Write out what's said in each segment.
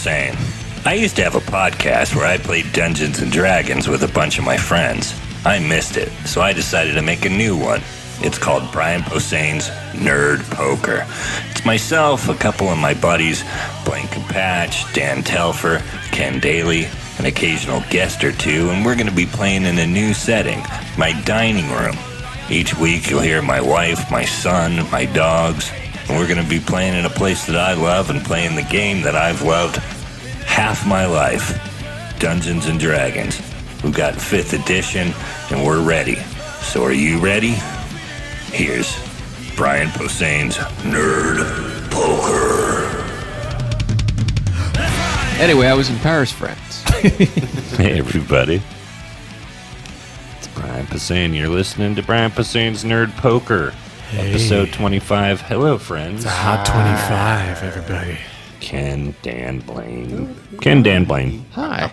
Posehn. I used to have a podcast where I played Dungeons and Dragons with a bunch of my friends. I missed it, so I decided to make a new one. It's called Brian Posehn's Nerd Poker. It's myself, a couple of my buddies, Blaine Patch, Dan Telfer, Ken Daly, an occasional guest or two, and we're going to be playing in a new setting, my dining room. Each week you'll hear my wife, my son, my dogs, and we're going to be playing in a place that I love and playing the game that I've loved half my life, Dungeons and Dragons. We've got 5th edition, and we're ready. So are you ready? Here's Brian Posehn's Nerd Poker. Anyway, I was in Paris, France. Hey, everybody. It's Brian Posehn. You're listening to Brian Posehn's Nerd Poker, episode 25. Hello, friends. It's a hot 25, everybody. Ken, Dan, Blaine. Ken, Dan, Blaine. Hi.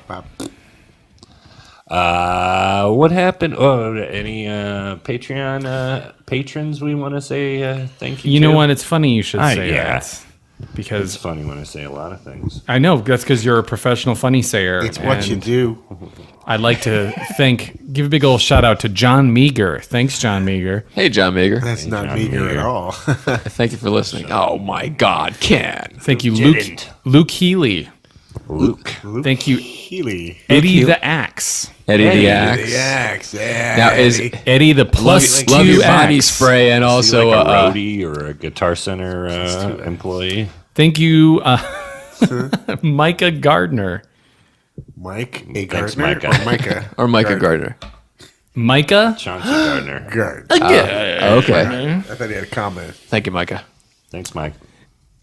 What happened? Oh, any Patreon patrons we want to say thank you You to? know what? It's funny you should say yeah. that. Because It's funny when I say a lot of things. I know that's because you're a professional funny sayer. It's what you do. I'd like to give a big old shout out to John Meager. Thanks, John Meager. Hey, John Meager. That's not John meager Meager. at all. Thank you for listening. Oh, my God, Ken. Thank you, didn't? Luke Healy. Luke. Thank you, Healy. Eddie Healy. the Axe. Eddie the The Axe. axe. Yeah. Now, is Eddie the plus love 2 your body Axe. spray and Is he also like a roadie or a Guitar Center employee? Thank you, Micah Gardner. Mike A. Thanks, Gardner? Micah. Or Micah? or Micah Gardner. Micah? Chauncey Gardner. Gard. Okay. I thought he had a comment. Thank you, Micah. Thanks, Mike.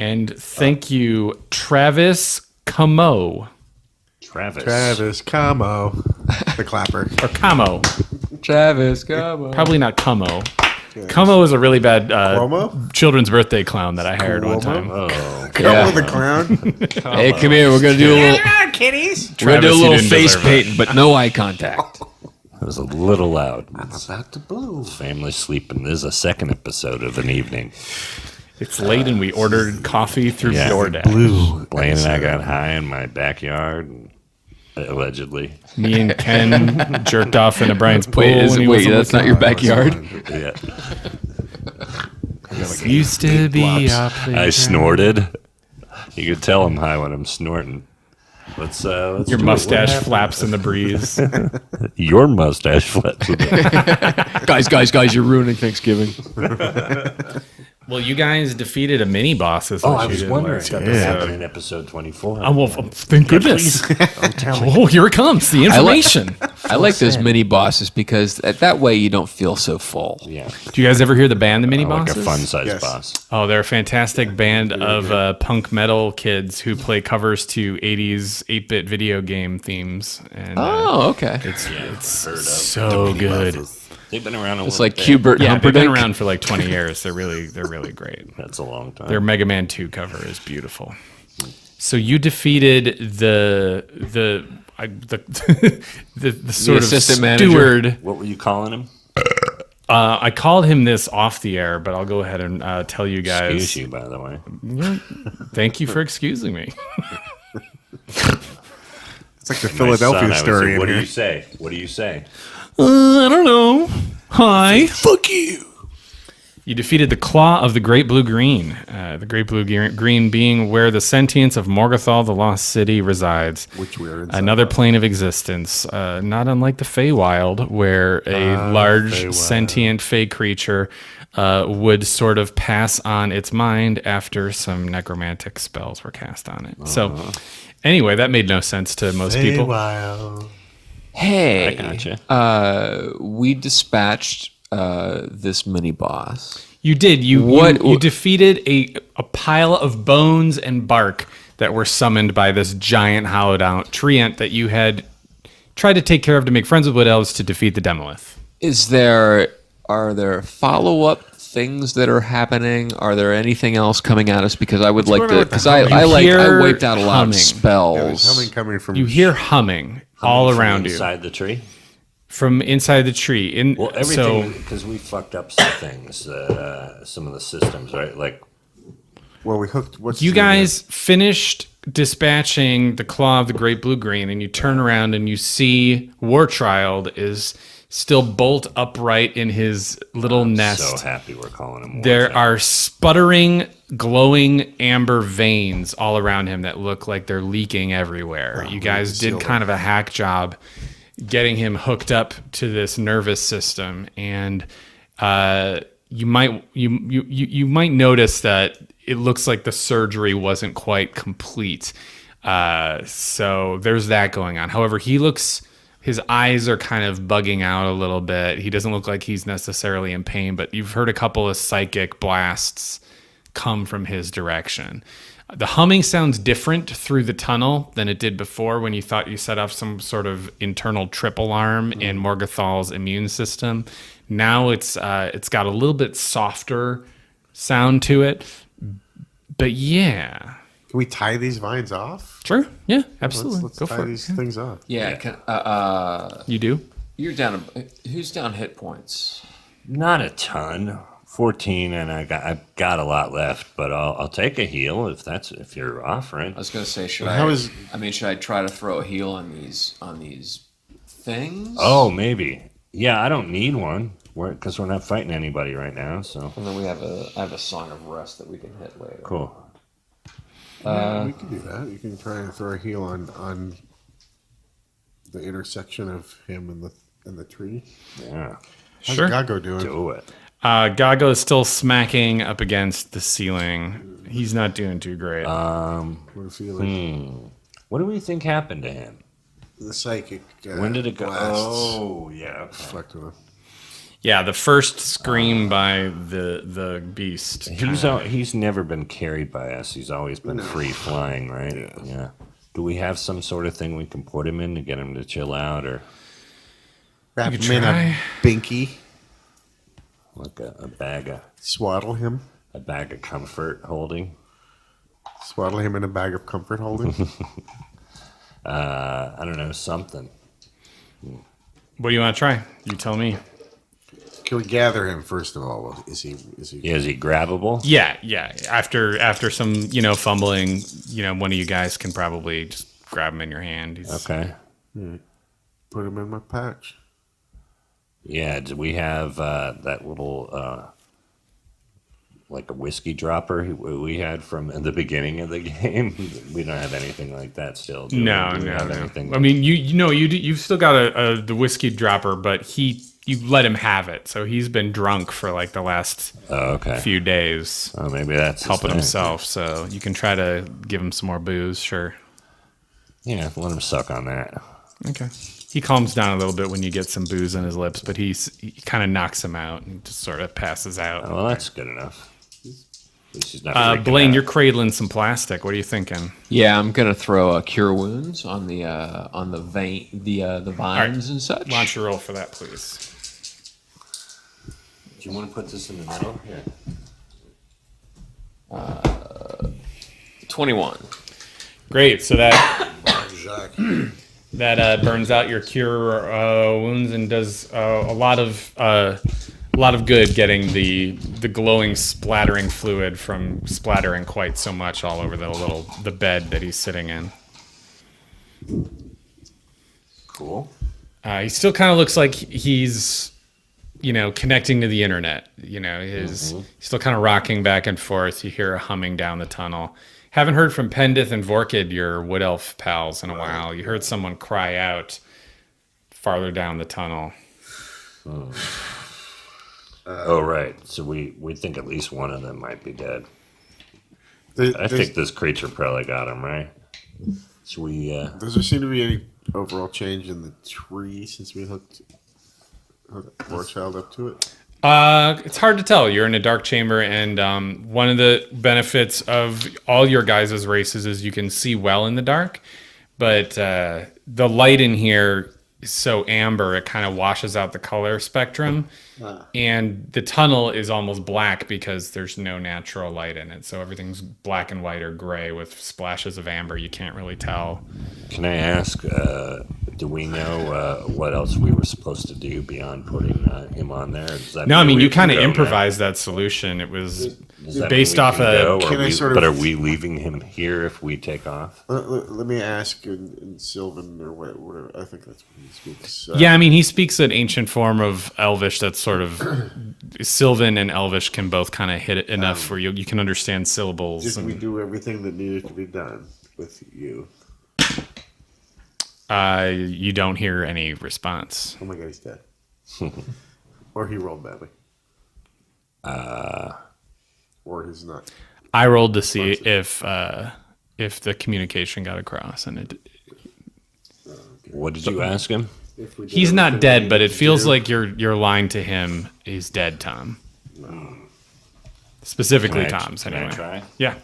And thank you, Travis Camo. Travis. Como. The clapper. Or Camo. Travis, come on. Probably not Como. Como is a really bad Cuomo? children's birthday clown that I hired one Cuomo? time. Oh, Como the clown. Hey, come here. We're going to do a little, we're gonna Travis, do a you little didn't face deserve it. painting, but no eye contact. that was a little loud. I'm about to blow. Family sleeping. This is a second episode of an evening. It's late and we ordered coffee through Yeah. DoorDash. Blue. Blaine and I got high in my backyard, allegedly. Me and Ken jerked off into Brian's pool. Wait, that's not your backyard? Yeah. Used to be our I playground. snorted. You could tell I'm high when I'm snorting. Let's Your do it. mustache flaps in the breeze. Your mustache flaps. with it. Guys, you're ruining Thanksgiving. Well, you guys defeated a mini boss. Is Oh, what I you was did wondering last what episode. happened in episode 24. Oh, well, thank goodness. Don't tell me. Oh, here it comes. The information. I like those mini bosses because that way you don't feel so full. Yeah, Do you guys ever hear the band, the Mini like Bosses? a fun-sized Yes. boss. Oh, they're a fantastic band of punk metal kids who play covers to 80s 8-bit video game themes. And Oh, okay. it's Heard of. so good. They've been around a It's little like bit. Hubert Yeah, they've been Humperdinck. around for like 20 years. They're really great. That's a long time. Their Mega Man 2 cover is beautiful. So you defeated the sort of assistant manager. steward. What were you calling him? I called him this off the air, but I'll go ahead and tell you guys. Excuse you, by the way. Thank you for excusing me. It's like the My Philadelphia son, I was story like, in what do here. you say? What do you say? I don't know. Hi. Fuck you. You defeated the Claw of the Great Blue Green. The Great Blue Green being where the sentience of Morgothal, the Lost City, resides. Which we are inside Another of. plane of existence, not unlike the Feywild, where a large Feywild. sentient Fey creature would sort of pass on its mind after some necromantic spells were cast on it. So, anyway, that made no sense to most people. Wow. Hey, I gotcha. we dispatched this mini boss. You did. You What- defeated a pile of bones and bark that were summoned by this giant hollowed out treant that you had tried to take care of to make friends with wood elves to defeat the Demolith. Are there follow-up things that are happening? Are there anything else coming at us? Because I would like going on to, with the because I humming? wiped out a lot of Humming. spells. Something coming from. You hear humming all around you Inside the tree? from inside the tree. Well, everything, because we fucked up some things, some of the systems, right? Like, Well, we hooked. What's You the- guys finished dispatching the Claw of the Great Blue Green, and you turn around and you see Warchild is still bolt upright in his little nest. So happy we're calling him. There Warchild. are sputtering, glowing amber veins all around him that look like they're leaking everywhere. You guys did kind of a hack job getting him hooked up to this nervous system, and you might notice that it looks like the surgery wasn't quite complete. So there's that going on. However, his eyes are kind of bugging out a little bit. He doesn't look like he's necessarily in pain, but you've heard a couple of psychic blasts come from his direction. The humming sounds different through the tunnel than it did before when you thought you set off some sort of internal trip alarm in Morgathal's immune system. Now it's got a little bit softer sound to it. But yeah. Can we tie these vines off? Sure. Yeah, absolutely. Let's Go tie for these it. things off. Yeah. You do? You're down. Who's down hit points? Not a ton. 14, and I've got a lot left, but I'll take a heal if you're offering. I was gonna say, should How I? is- should I try to throw a heal on these things? Oh, maybe. Yeah, I don't need one because we're not fighting anybody right now. So And then I have a song of rest that we can hit later. cool. We can do that. You can try and throw a heal on the intersection of him and the tree. Yeah, How's Sure. Gago doing? do it. Gago is still smacking up against the ceiling. He's not doing too great. What a feeling. What do we think happened to him? The psychic. When did it go? blasts Oh, yeah. Okay. reflected him. Yeah, the first scream by the beast. He's never been carried by us. He's always been free flying, right? Yeah. Do we have some sort of thing we can put him in to get him to chill out, or Wrap could him in try. a binky. like a bag Swaddle him. of comfort holding? Swaddle him in a bag of comfort holding. I don't know, something. What do you want to try? You tell me. Can we gather him first of all? Is he? Yeah, is he grabbable? Yeah. After some fumbling, one of you guys can probably just grab him in your hand. Okay. Put him in my patch. Yeah, do we have that little like a whiskey dropper we had from the beginning of the game? We don't have anything like that still. Do we? No. Do we have anything? I mean, you've still got the whiskey dropper, but you let him have it, so he's been drunk for like the last okay. few days, Oh, maybe that's his helping thing. himself. So you can try to give him some more booze. Sure. Yeah, let him suck on that. Okay. He calms down a little bit when you get some booze in his lips, but he kind of knocks him out and just sort of passes out. Oh, well, that's good enough. At least he's not freaking Blaine, out. you're cradling some plastic. What are you thinking? Yeah, I'm gonna throw a cure wounds on the vein, the vines and such. Launch your roll for that, please. Do you want to put this in the middle? Here. 21. Great. So that Jacques. burns out your cure wounds and does a lot of good, getting the glowing splattering fluid from splattering quite so much all over the bed that he's sitting in. Cool. He still kind of looks like he's connecting to the internet. He's still kind of rocking back and forth. You hear a humming down the tunnel. Haven't heard from Pendith and Vorkid, your wood elf pals, in a while. You heard someone cry out farther down the tunnel. Oh, right. So we think at least one of them might be dead. I Does think this creature probably got him, right? So we... there seem to be any overall change in the tree since we hooked Warchild up to it? It's hard to tell. You're in a dark chamber, and one of the benefits of all your guys' races is you can see well in the dark. But the light in here is so amber, it kind of washes out the color spectrum. And the tunnel is almost black because there's no natural light in it. So everything's black and white or gray with splashes of amber. You can't really tell. Can I ask, do we know what else we were supposed to do beyond putting him on there? Does that No, I mean, we you kind of can go now? improvised that solution. It was Does that Based mean we off can a- go, Can I sort but of- are we leaving him here if we take off? Let me ask in Sylvan or whatever. I think that's what he speaks. Yeah, I mean, he speaks an ancient form of Elvish that's sort of Sylvan and Elvish can both kind of hit it enough where you can understand syllables. Did and- we do everything that needed to be done with you? You don't hear any response. Oh my god, he's dead. Or he rolled badly. Or he's not. I rolled to see if the communication got across, and it. What did you ask him? If we did He's not everything dead, we but it needed to feels do- like your line to him is dead, Tom. Specifically, Can I- Tom's can I anyway. try? Yeah.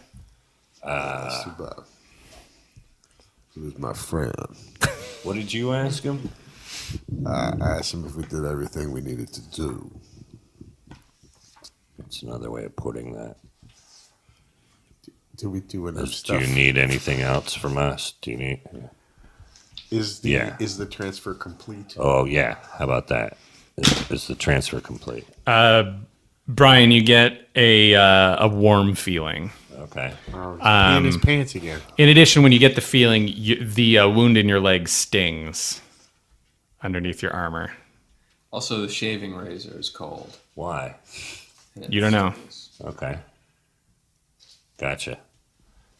That's too bad. He was my friend. What did you ask him? I asked him if we did everything we needed to do. That's another way of putting that. Did we do enough Do stuff? you need anything else from us? Do you need? Is the Yeah. is the transfer complete? Oh yeah. How about that? Is the transfer complete? Brian, you get a warm feeling. Okay. Oh, he's peeing his pants again. In addition, when you get the feeling, the wound in your leg stings underneath your armor. Also, the shaving razor is cold. Why? You don't know. Okay. Gotcha.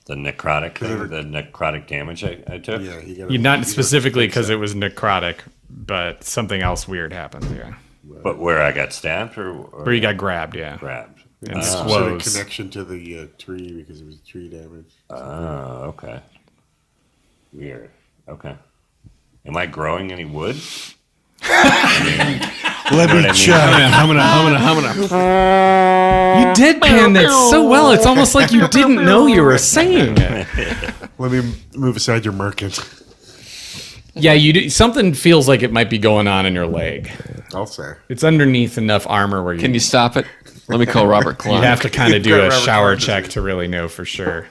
The necrotic damage I took. Yeah, you got. You not specifically because it was necrotic, but something else weird happened. Yeah, But where I got stabbed or where you got grabbed. Yeah, grabbed. and So the squoze. connection to the tree because it was tree damage. Oh, okay. Weird. Okay. Am I growing any wood? Let me check. You deadpan that so well. It's almost like you didn't know you were saying it. Let me move aside your merkin. Yeah, you do. Something feels like it might be going on in your leg. I'll say. It's underneath enough armor where Can you stop it? Let me call Robert Klein. you'd have to kind of do Got a Robert shower Klein check disease. to really know for sure.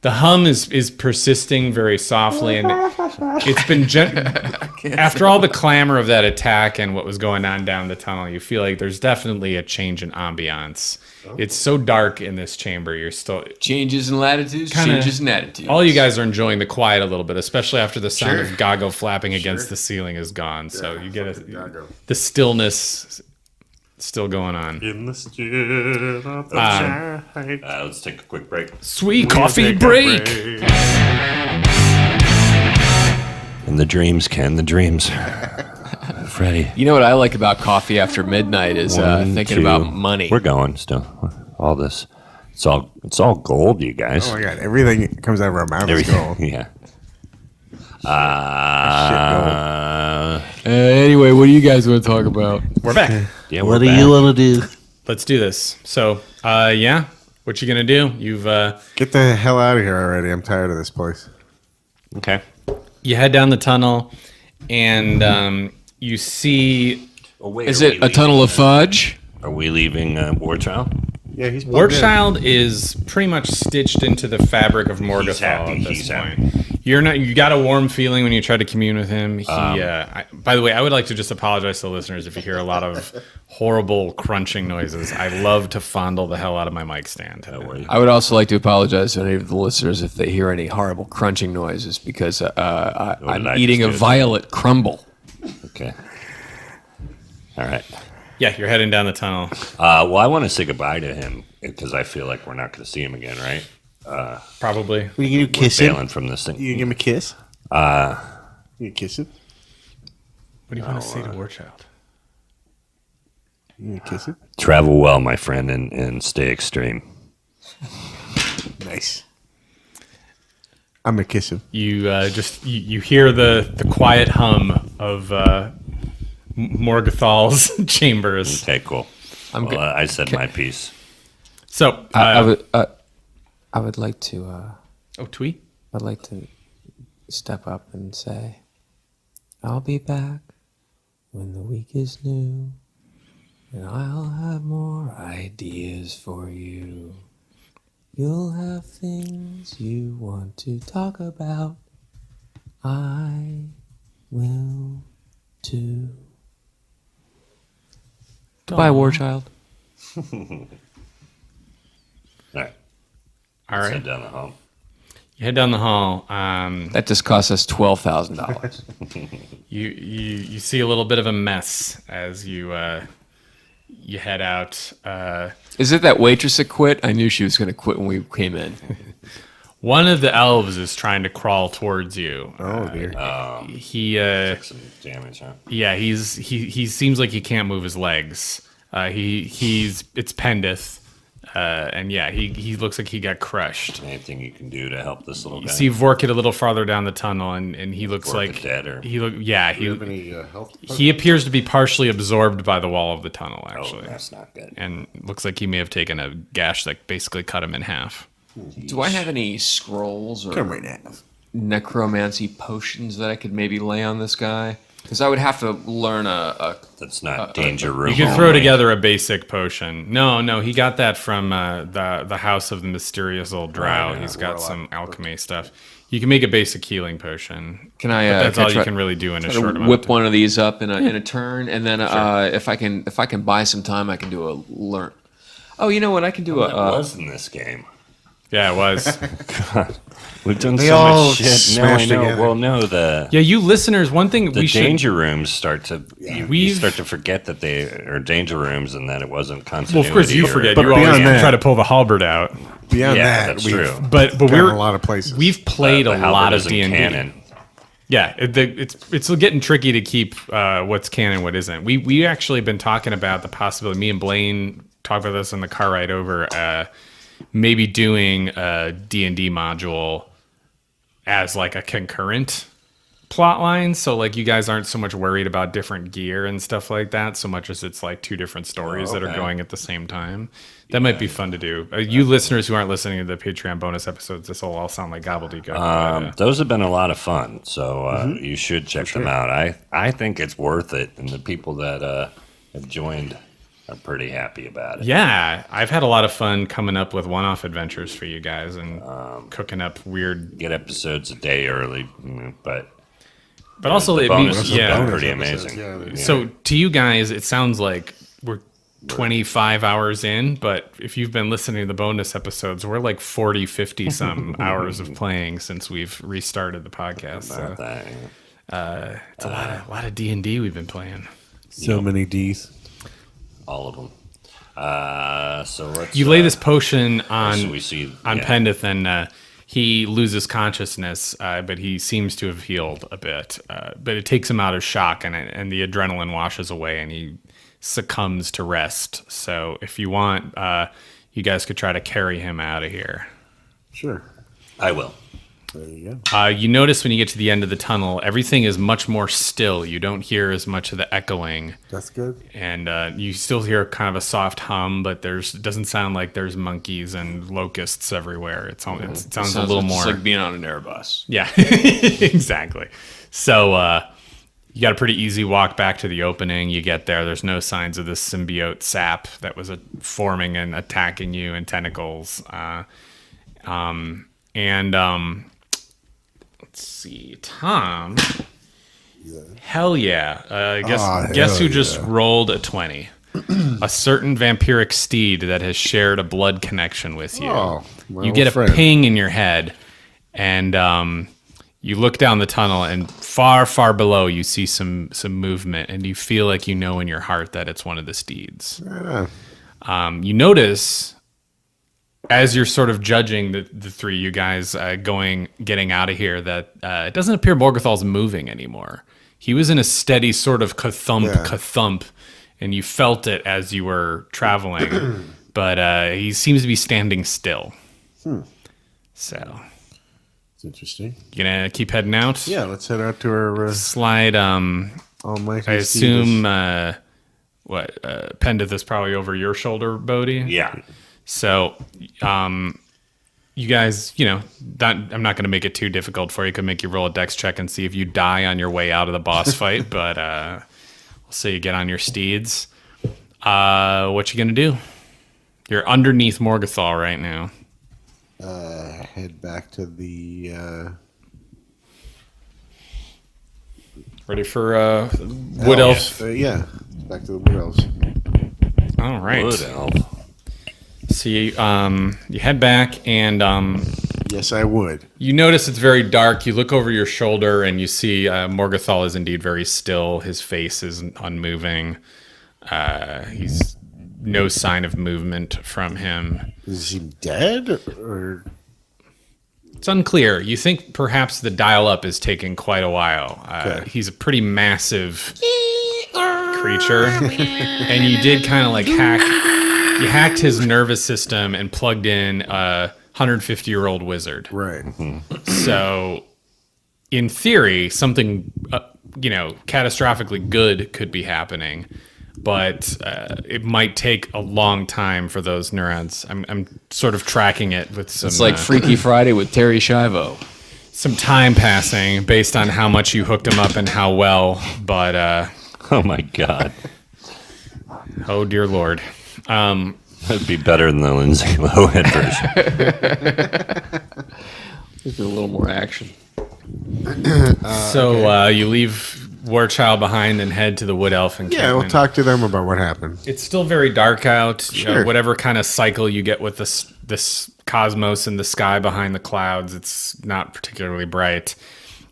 The hum is persisting very softly, and it's been after all the clamor of that attack and what was going on down the tunnel. You feel like there's definitely a change in ambiance. It's so dark in this chamber. You're still Changes in latitudes, Kinda- changes in attitudes. all you guys are enjoying the quiet a little bit, especially after the sound of goggle flapping against the ceiling is gone. So you get Goggle. the stillness still going on. In the still of the night. Let's take a quick break. Sweet coffee break. And the dreams, Ken. The dreams. Freddie. You know what I like about coffee after midnight is One, thinking two. about money. We're going still. All this. It's all gold, you guys. Oh my god! Everything that comes out of our mouth is gold. Yeah. Anyway, what do you guys want to talk about? We're back. Yeah. What do you want to do? Let's do this. So, yeah, what you gonna do? You've Get the hell out of here already! I'm tired of this place. Okay. you head down the tunnel, and you see Oh, wait, Is are it we a tunnel of leaving, fudge? Are we leaving War Child? Yeah, he's Warchild is pretty much stitched into the fabric of Morgothal happy, at this he's point. You're not. You got a warm feeling when you try to commune with him. He. By the way, I would like to just apologize to the listeners if you hear a lot of horrible crunching noises. I love to fondle the hell out of my mic stand. I would also like to apologize to any of the listeners if they hear any horrible crunching noises because I'm I eating just a did? violet crumble. Okay. All right. Yeah, you're heading down the tunnel. Well, I want to say goodbye to him because I feel like we're not going to see him again, right? Probably. Are you gonna kiss Failing from this thing. You give him a kiss? You kiss him? What do you want to say to Warchild? You gonna kiss him? Travel well, my friend, and stay extreme. Nice. I'm gonna kiss him. You you hear the quiet hum of Morgothal's chambers. Okay, cool. I'm Well, good. I said my piece. So, I would like to. oh, Twee? I'd like to step up and say, I'll be back when the week is new, and I'll have more ideas for you. You'll have things you want to talk about. I will too. Goodbye, Warchild. All right. Head down the hall. You head down the hall. That just cost us $12,000. You see a little bit of a mess as you head out. Is it that waitress that quit? I knew she was going to quit when we came in. One of the elves is trying to crawl towards you. Oh dear. He Took some damage, huh? yeah, he seems like he can't move his legs. It's Pendith. And yeah, he looks like he got crushed. Anything you can do to help this little guy? You see Vorkit a little farther down the tunnel, and he looks Vorkit like dead, or? Do you have any health? He appears to be partially absorbed by the wall of the tunnel, actually. Oh, that's not good. And looks like he may have taken a gash that basically cut him in half. Do I have any scrolls or Come right now. necromancy potions that I could maybe lay on this guy? Because I would have to learn a That's not danger room. You can throw only. together a basic potion. No, he got that from the house of the mysterious old drow. He's got some alchemy stuff. You can make a basic healing potion. Can I? But that's can I all try- you can really do in a try short to amount. whip of time. one of these up in a turn, and then if I can buy some time, I can do a learn. Oh, you know what? I can do That a. was in this game. Yeah, it was. We've done They so all much shit. No, I smashed know. together. Well, no, the Yeah, you listeners, one thing the we should. danger rooms start to you We've- start to forget that they are danger rooms and that it wasn't Well, continuity. of course you or- forget. But You always beyond that- try to pull the halberd out. Beyond Yeah, that, that's we've true. But gone we're a lot of places. we've played The a halberd lot of isn't D&D. canon. Yeah, it's getting tricky to keep what's canon, what isn't. We actually been talking about the possibility. Me and Blaine talked about this on the car ride over. Maybe doing a D&D module as like a concurrent plot line, so like you guys aren't so much worried about different gear and stuff like that, so much as it's like two different stories that are okay. going at the same time. That might be fun to do. You listeners who aren't listening to the Patreon bonus episodes, this will all sound like gobbledygook. Those have been a lot of fun, so you should check them out. I think it's worth it, and the people that have joined are pretty happy about it. Yeah, I've had a lot of fun coming up with one-off adventures for you guys and cooking up weird. Get episodes a day early, but Also, the it bonuses means have been yeah. pretty episodes, amazing. yeah, they- Yeah. So to you guys, it sounds like we're 25 hours in, but if you've been listening to the bonus episodes, we're like 40, 50 some hours of playing since we've restarted the podcast. About So, that, yeah. it's a lot of D&D we've been playing. so many D's. All of them. So let's. You lay this potion on so we see Pendith, and he loses consciousness, but he seems to have healed a bit. But it takes him out of shock, and the adrenaline washes away, and he succumbs to rest. So if you want, you guys could try to carry him out of here. Sure. I will. There you go. You notice when you get to the end of the tunnel, everything is much more still. You don't hear as much of the echoing. That's good. And you still hear kind of a soft hum, but it doesn't sound like there's monkeys and locusts everywhere. It sounds a little more It's like being on an Airbus. Yeah, exactly. So you got a pretty easy walk back to the opening. You get there. There's no signs of this symbiote sap that was forming and attacking you in tentacles. Let's see, Tom. Hell yeah! Guess who just rolled a 20? A certain vampiric steed that has shared a blood connection with you. Oh, my You get a old friend. ping in your head, and you look down the tunnel, and far, far below, you see some movement, and you feel like you know in your heart that it's one of the steeds. Right on. You notice, as you're sort of judging the three you guys getting out of here, that it doesn't appear Morgothal's moving anymore. He was in a steady sort of ka-thump, and you felt it as you were traveling, but he seems to be standing still. So, It's interesting. you gonna keep heading out? Yeah, let's head out to our Slide, almighty. I assume, Pendith is probably over your shoulder, Bodhi? Yeah. So, you guys, I'm not going to make it too difficult for you. Could make you roll a dex check and see if you die on your way out of the boss fight. But we'll say you get on your steeds. What you going to do? You're underneath Morgothal right now. head back to the. Ready for Wood Elf? Yeah, back to the Wood Elves. All right. Wood elf. So you head back, and Yes, I would. you notice it's very dark. You look over your shoulder, and you see Morgothal is indeed very still. His face is unmoving. He's no sign of movement from him. Is he dead or? It's unclear. You think perhaps the dial-up is taking quite a while. Okay. He's a pretty massive creature, and you did kind of like You hacked his nervous system and plugged in a 150-year-old wizard. Right. So, in theory, something catastrophically good could be happening, but it might take a long time for those neurons. I'm sort of tracking it with some. It's like Freaky Friday with Terry Schiavo. Some time passing based on how much you hooked him up and how well, but Oh my god. oh dear Lord. That'd be better than the Lindsay Lohan version. There's a little more action. So you leave War Child behind and head to the Wood Elf encampment. Yeah, we'll talk to them about what happened. It's still very dark out. Sure. Whatever kind of cycle you get with this cosmos in the sky behind the clouds, it's not particularly bright.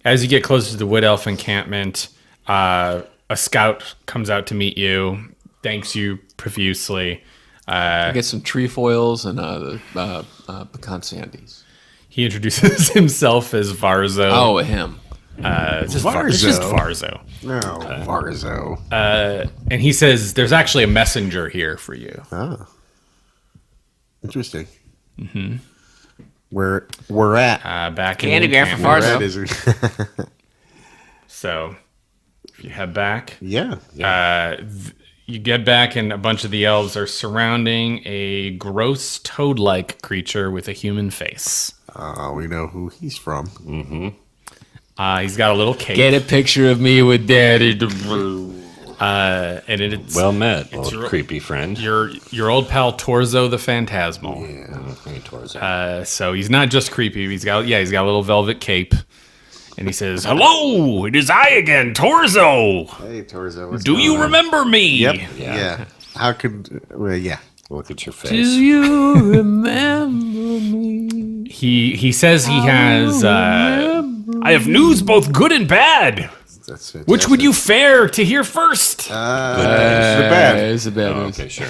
As you get closer to the Wood Elf encampment, a scout comes out to meet you, thanks you profusely. I get some trefoils and pecan sandies. He introduces himself as Varzo. Oh, him. It's just Varzo. No, Varzo. And he says, there's actually a messenger here for you. Oh. Interesting. Mm-hmm. We're at. Back in Candy the grab for encampment. Varzo. We're at is So, if you head back, yeah. you get back, and a bunch of the elves are surrounding a gross toad-like creature with a human face. We know who he's from. Mm-hmm. He's got a little cape. Get a picture of me with Daddy. And it's Well met, old your- creepy friend. your old pal Torzo the Phantasmal. Hey, Torzo. So he's not just creepy. He's got a little velvet cape, and he says, "Hello, it is I again, Torzo. Hey, Torzo. what's Do going you on? remember me?" Yep. Yeah. Yeah. How could? Well, yeah. Look at your Do face. you remember me? He says he has. I have news both good and bad. That's fantastic. Which would you fare to hear first? Good the bad. It's a bad Oh, news. okay, sure.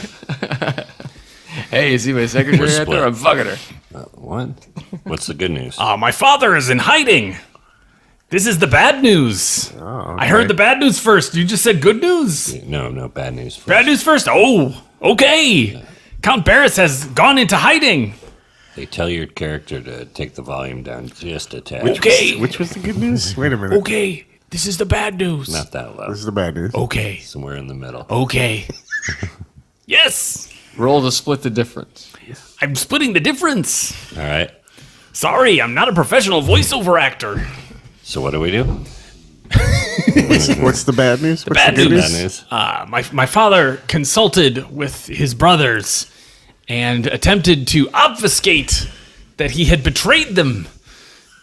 Hey, you see my secretary We're right there? split. I'm fucking her. What? What's the good news? My father is in hiding. This is the bad news. Oh, I heard the bad news first. You just said good news. No, bad news. First. Bad news first. Oh, okay. Count Barris has gone into hiding. Hey, tell your character to take the volume down just a tad. Okay. Which was the good news? Wait a minute. Okay. This is the bad news. Not that loud. This is the bad news. Okay. Somewhere in the middle. Okay. Yes. Roll to split the difference. I'm splitting the difference. All right. Sorry, I'm not a professional voiceover actor. So what do we do? What's the bad news? What's bad the good news. Bad news. My father consulted with his brothers and attempted to obfuscate that he had betrayed them.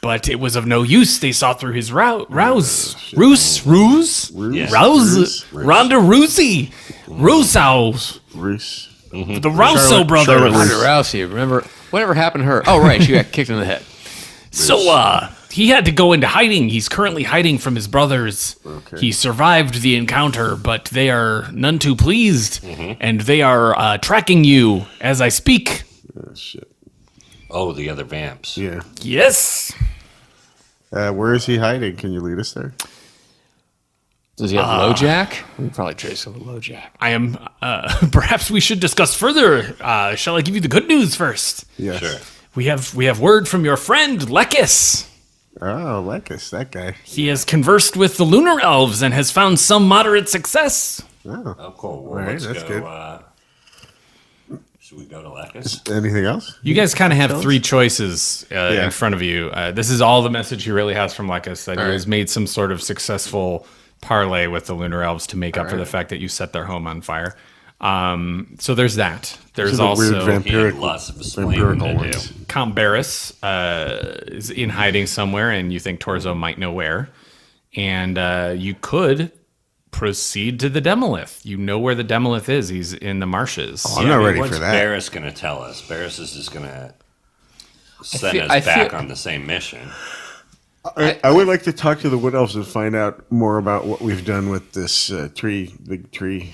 But it was of no use. They saw through his ruse, Yes. rouse, Ronda Rousey, Rousseau, Bruce. the Rousseau brothers. Charlotte Ronda Rousey, remember whatever happened to her? Oh, right, she got kicked in the head. So, he had to go into hiding. He's currently hiding from his brothers. Okay. He survived the encounter, but they are none too pleased, and they are tracking you as I speak. Oh, shit. Oh, the other vamps. Yeah. Yes. Where is he hiding? Can you lead us there? Does he have LoJack? We can probably trace him with LoJack. I am. Perhaps we should discuss further. Shall I give you the good news first? Yes. Sure. We have word from your friend Lekis. Oh, Lekis, that guy. He has conversed with the lunar elves and has found some moderate success. Oh. Oh, cool. Well, All right, let's that's go. good. Should we go to Lekis? Anything else? You guys kind of have three choices Yeah. in front of you. This is all the message he really has from Lekis, that he right. has made some sort of successful parlay with the lunar elves to make up for the fact that you set their home on fire. So there's that. There's These are the weird also He had vampiric, lots of explaining vampirical to do. ones. Count Barris is in hiding somewhere, and you think Torzo might know where. And you could proceed to the Demolith. You know where the Demolith is. He's in the marshes. I'm not ready for What's that. Barris going to tell us? Barris is just going to send us back on the same mission. I would like to talk to the Wood Elves and find out more about what we've done with this big tree.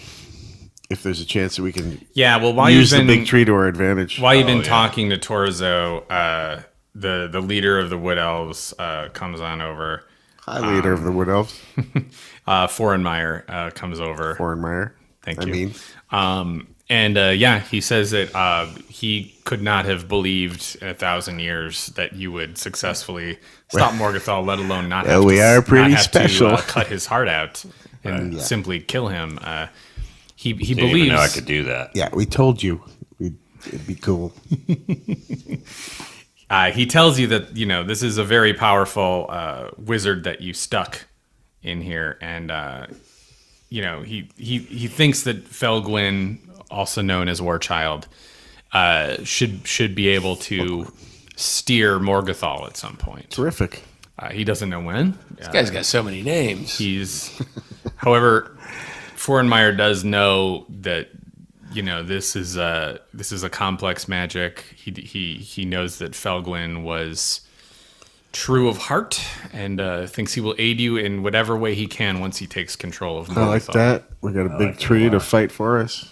If there's a chance that we can while use the big tree to our advantage. While you've been talking to Torzo, the leader of the Wood Elves comes on over. Hi, leader of the Wood Elves. Forenmeyer comes over. Forenmeyer. Thank you. He says that he could not have believed in 1,000 years that you would successfully stop Morgothel, let alone not have to cut his heart out and simply kill him. He believes. Didn't even know I could do that. Yeah, we told you it'd be cool. He tells you that this is a very powerful wizard that you stuck in here, and he thinks that Felgwyn, also known as Warchild, should be able to steer Morgothel at some point. Terrific. He doesn't know when. This guy's got so many names. However, Forenmeyer does know that this is a complex magic. He knows that Felgwyn was true of heart and thinks he will aid you in whatever way he can once he takes control of Morgothel. I like that. We got a big tree to fight for us.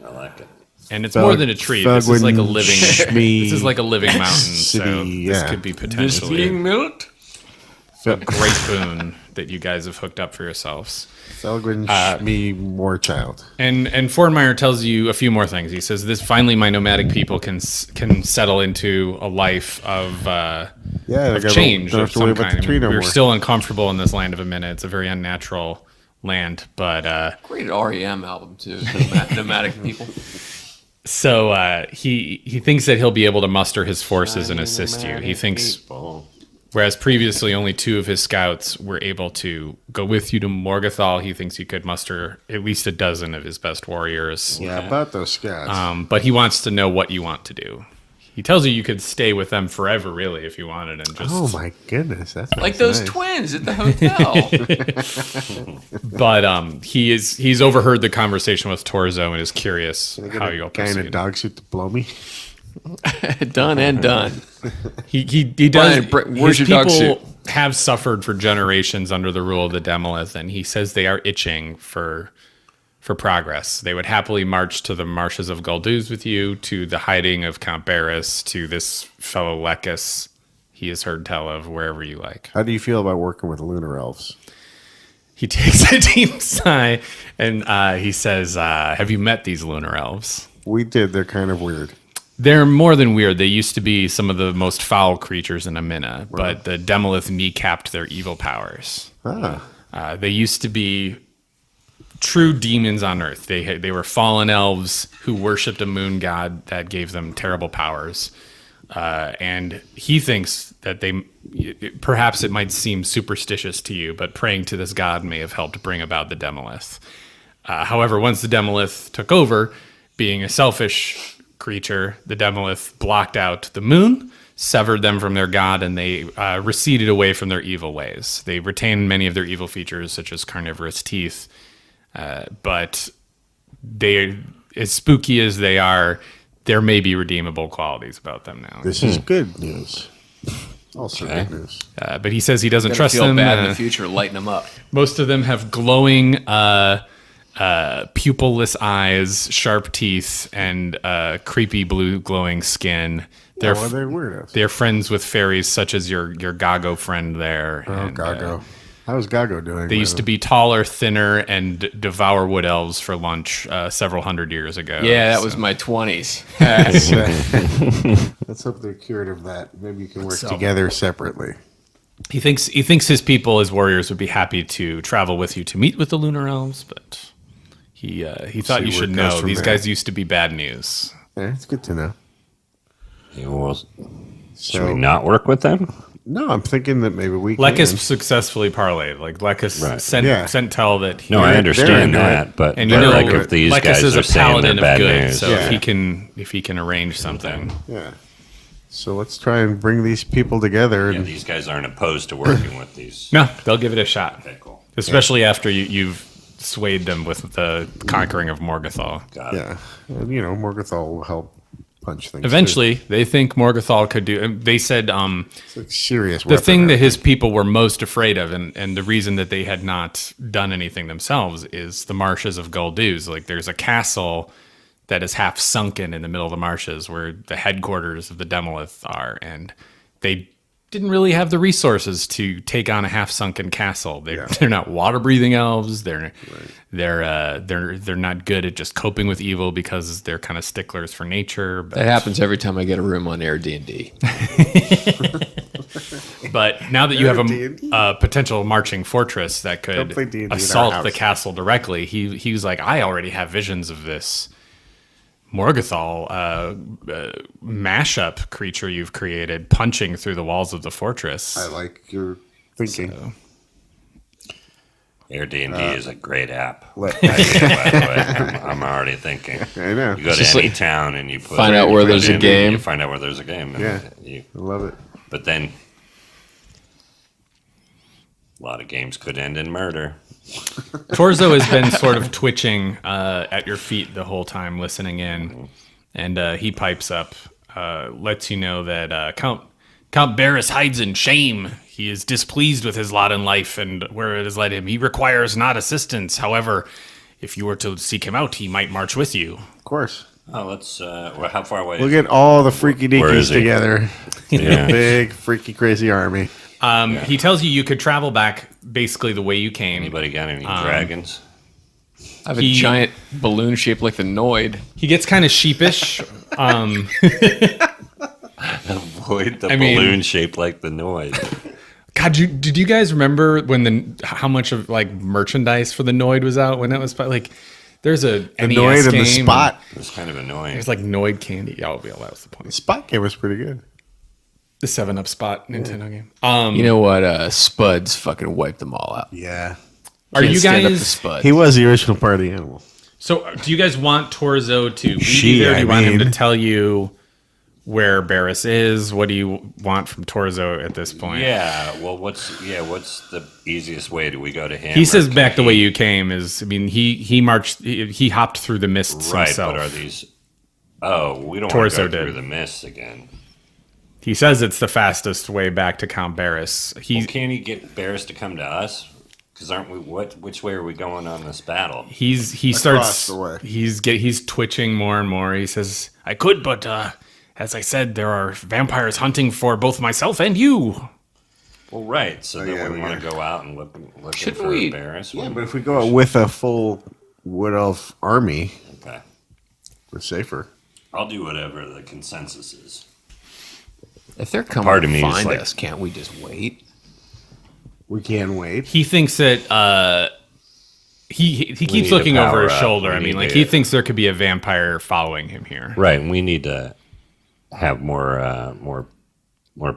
I like it. And it's more than a tree. This is like a living. This is like a living mountain. So this could be potentially a great boon that you guys have hooked up for yourselves. Felgwyn, me, Warchild. And Forenmeyer tells you a few more things. He says, "This finally, my nomadic people can settle into a life of change of some kind. We're still uncomfortable in this land of Amynna. It's a very unnatural land, but great REM album too. Nomadic people." So he thinks that he'll be able to muster his forces and assist you. He thinks, whereas previously only 2 of his scouts were able to go with you to Morgothel, he thinks he could muster at least a dozen of his best warriors. Yeah, about those scouts. But he wants to know what you want to do. He tells you could stay with them forever, really, if you wanted, and just. Oh my goodness, that's like those twins at the hotel. But he's overheard the conversation with Torzo and is curious how you'll proceed. Guy in a dog suit to blow me. Done and done. He does. Brian, where's his your dog people suit? have suffered for generations under the rule of the Demolith, and he says they are itching for progress. They would happily march to the marshes of Galduz with you, to the hiding of Count Barris, to this fellow Lekis he has heard tell of, wherever you like. How do you feel about working with lunar elves? He takes a deep sigh and he says, have you met these lunar elves? We did. They're kind of weird. They're more than weird. They used to be some of the most foul creatures in Amynna, but the Demolith kneecapped their evil powers. They used to be true demons on Earth. They were fallen elves who worshipped a moon god that gave them terrible powers. And he thinks that perhaps it might seem superstitious to you, but praying to this god may have helped bring about the Demolith. However, once the Demolith took over, being a selfish creature, the Demolith blocked out the moon, severed them from their god, and they receded away from their evil ways. They retained many of their evil features, such as carnivorous teeth, but they, as spooky as they are, there may be redeemable qualities about them now. This is good news. Also good news. But he says he doesn't trust feel them. Bad in the future, lighten them up. Most of them have glowing, pupilless eyes, sharp teeth, and creepy blue glowing skin. They're weirdos. They're friends with fairies, such as your Gago friend there. Oh, and, Gago. How's Gago doing? They used to be taller, thinner, and devour wood elves for lunch several hundred years ago. Yeah, that was my 20s. Let's hope they're cured of that. Maybe you can work together separately. He thinks his people, his warriors, would be happy to travel with you to meet with the lunar elves, but he thought you should know these guys used to be bad news. Yeah, it's good to know. Yeah, well, should we not work with them? No, I'm thinking that maybe we can. Lekis successfully parlayed. Like Lekis sent tell that. No, I understand that, but and you know, like if these Lekis guys is are a saying paladin they're of bad good, news, so if he can arrange something. Yeah. So let's try and bring these people together. Yeah, And these guys aren't opposed to working with these. No, they'll give it a shot. Okay, cool. Especially after you've swayed them with the conquering of Morgothol. Got it. Yeah, and Morgothol will help punch things. Eventually, they think Morgothol could do. They said It's like serious. the thing that his people were most afraid of, and the reason that they had not done anything themselves, is the marshes of Gulduz. Like, there's a castle that is half sunken in the middle of the marshes where the headquarters of the Demolith are, and they didn't really have the resources to take on a half sunken castle. They're not water breathing elves. They're not good at just coping with evil because they're kind of sticklers for nature. But That happens every time I get a room on Airbnb. But now that you have D&D? a potential marching fortress that Don't play could D&D in our assault the house. castle directly, he was like, I already have visions of this Morgothol mashup creature you've created punching through the walls of the fortress. I like your thinking. Airbnb is a great app. Let- By the way, I'm already thinking. I know. You go to Just any like- town and you find out where there's a game. You find out where there's a game. And Yeah. you- I love it. but then a lot of games could end in murder. Torzo has been sort of twitching at your feet the whole time, listening in, and he pipes up, lets you know that Count Barris hides in shame. He is displeased with his lot in life and where it has led him. He requires not assistance. However, if you were to seek him out, he might march with you. Of course. Oh, let's. Well, how far away? We'll is get all the freaky Where is deakies he? together. Yeah. Big, freaky, crazy army. He tells you could travel back basically the way you came. Anybody got any dragons? I have a giant balloon shaped like the Noid. He gets kind of sheepish. Avoid the I mean- balloon shaped like the noise. God, did you guys remember when how much of like merchandise for the Noid was out when that was like? There's a The NES Noid and game the Spot. It was kind of annoying. There's like Noid candy. Oh, yeah, that was the The point. Spot game was pretty good. The 7-Up Spot Nintendo game. You know what? Spuds fucking wiped them all out. Yeah. Are Can't you stand up to guys? Spuds. He was the original party animal. So, do you guys want Torzo to lead She, you there? Do you I want him to mean. tell you where Barris is? What do you want from Torzo at this point? Yeah. Well, what's the easiest way? Do we go to him? He or says can back the way you came is. I mean, he marched. He hopped through the mists Right, himself. but are these? Oh, we don't want to Torso go through did. the mists again. He says it's the fastest way back to Count Barris. Well, can't he get Barris to come to us? Because aren't we? Which way are we going on this battle? He starts the way. he's twitching more and more. He says, "I could, but as I said, there are vampires hunting for both myself and you." Well, right. So yeah, then we we want to gotta- go out and look Shouldn't for we- Barris. Yeah, but if we go out with a full Wood Elf army, Okay, we're safer. I'll do whatever the consensus is. If they're coming Part of to me is find like- us, can't we just wait? We can wait. He thinks that he keeps need to looking over power his up. shoulder. We I mean, need like to- he thinks there could be a vampire following him here. Right, and we need to have more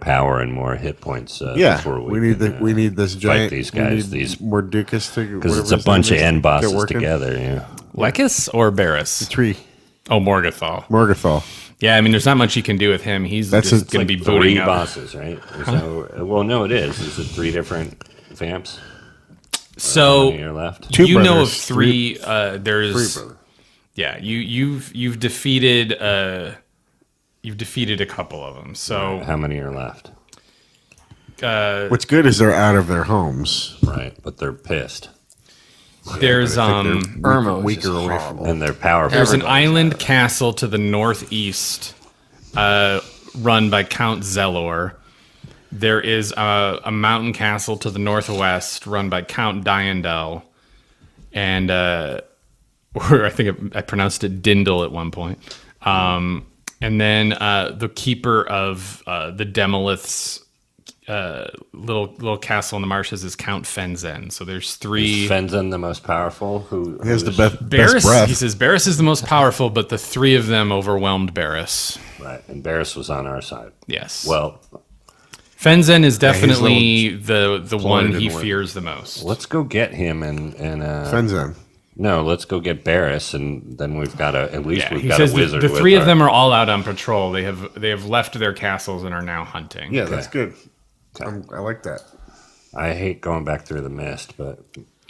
power and more hit points. Yeah, before we need can, we need this giant. these we guys, need these- more Dukas to because it's a whatever his bunch of name is, end get bosses working. together. Yeah. Lecus or Barris? Tree Oh, Morgothol. Morgothol. Yeah, I mean, there's not much you can do with him. He's That's just a- going to be Three booting up. bosses, right? So, well, no, it is. Is it three different vamps? How So many are left? Two you know of brothers, three. Three There's brother. yeah. You've defeated a couple of them. So How many are left? What's good is they're out of their homes. Right, but they're pissed there's Irma was weaker just away horrible. and they're powerful. There's an island castle to the northeast, run by Count Zelor. There is a mountain castle to the northwest, run by Count Diandel, and or I think I pronounced it Dindle at one point. And then the keeper of the Demolith's little castle in the marshes is Count Fenzen. So there's three. Is Fenzen the most powerful? Who He has the who's- best Barris, breath. he says Barris is the most powerful, but the three of them overwhelmed Barris. Right, and Barris was on our side. Yes. Well, Fenzen is definitely the one didn't he work. fears the most. let's go get him and Fenzen. no, let's go get Barris, and then we've got at least Yeah, we've he got says a wizard. the with three of our- them are all out on patrol. They have left their castles and are now hunting. Yeah, that's good. I like that. I hate going back through the mist, but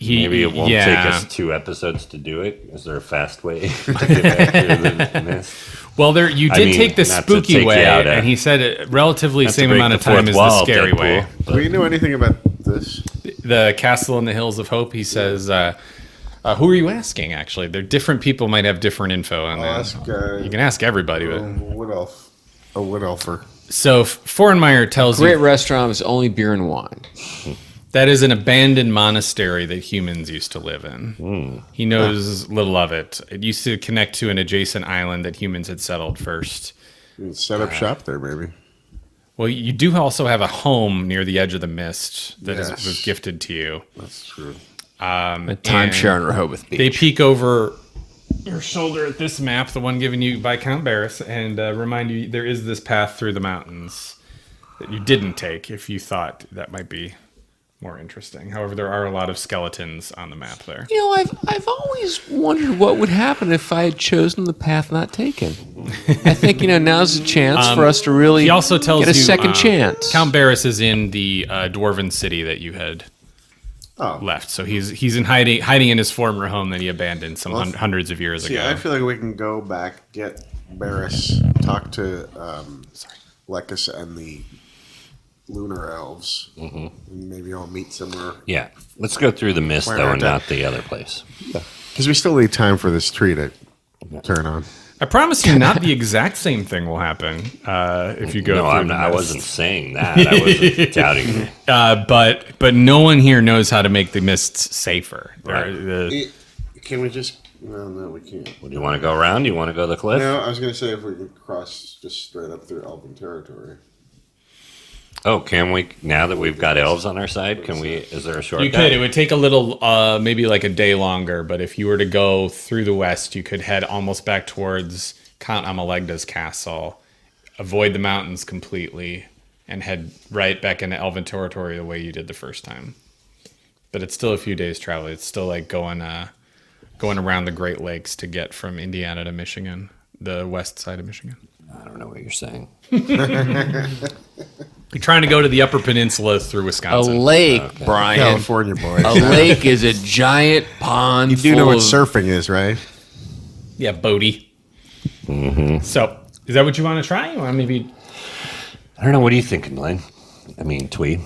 Maybe it won't take us 2 episodes to do it. Is there a fast way to get back to the mist? Well, you did take the spooky way, and he said it relatively same amount of time as the scary way. Do we know anything about this? The Castle in the Hills of Hope, he says, who are you asking, actually? They're different people might have different info on that. You can ask everybody. But Wood Elf. A Wood Elfer. So Forenmeyer tells you... Great restaurant is only beer and wine. That is an abandoned monastery that humans used to live in. He knows little of it. It used to connect to an adjacent island that humans had settled first. You can set up shop there, maybe. Well, you do also have a home near the edge of the mist that was gifted to you. That's true. A timeshare in Rehoboth Beach. They peek over your shoulder at this map, the one given you by Count Barris, and remind you there is this path through the mountains that you didn't take if you thought that might be more interesting. However, there are a lot of skeletons on the map there. You know, I've always wondered what would happen if I had chosen the path not taken. I think, now's a chance for us to really he also tells get a you, second chance. Count Barris is in the dwarven city that you had left. So he's in hiding in his former home that he abandoned hundreds of years ago. Yeah, I feel like we can go back, get Barris, talk to Lecus and the lunar elves. And maybe I'll meet somewhere. Yeah, let's go through the mist, though, and not the other place. Yeah, because we still need time for this tree to turn on. I promise you, not the exact same thing will happen if you go. No, I wasn't saying that. I wasn't doubting you. But no one here knows how to make the mists safer. Right. Can we just? No, we can't. Well, do you want to go around? Do you want to go the cliff? No, I was going to say if we could cross just straight up through Elven territory. Oh, can we? Now that we've got elves on our side, can we? Is there a shortcut? You could. It would take a little, maybe like a day longer. But if you were to go through the west, you could head almost back towards Count Amalegda's castle, avoid the mountains completely, and head right back into Elven territory the way you did the first time. But it's still a few days travel. It's still like going around the Great Lakes to get from Indiana to Michigan, the west side of Michigan. I don't know what you're saying. You're trying to go to the Upper Peninsula through Wisconsin. A lake, Brian. California boys. A lake is a giant pond. You do know what surfing is, right? Yeah, boaty. So, is that what you want to try? You want maybe? I don't know. What are you thinking, Lane? I mean, Tweed.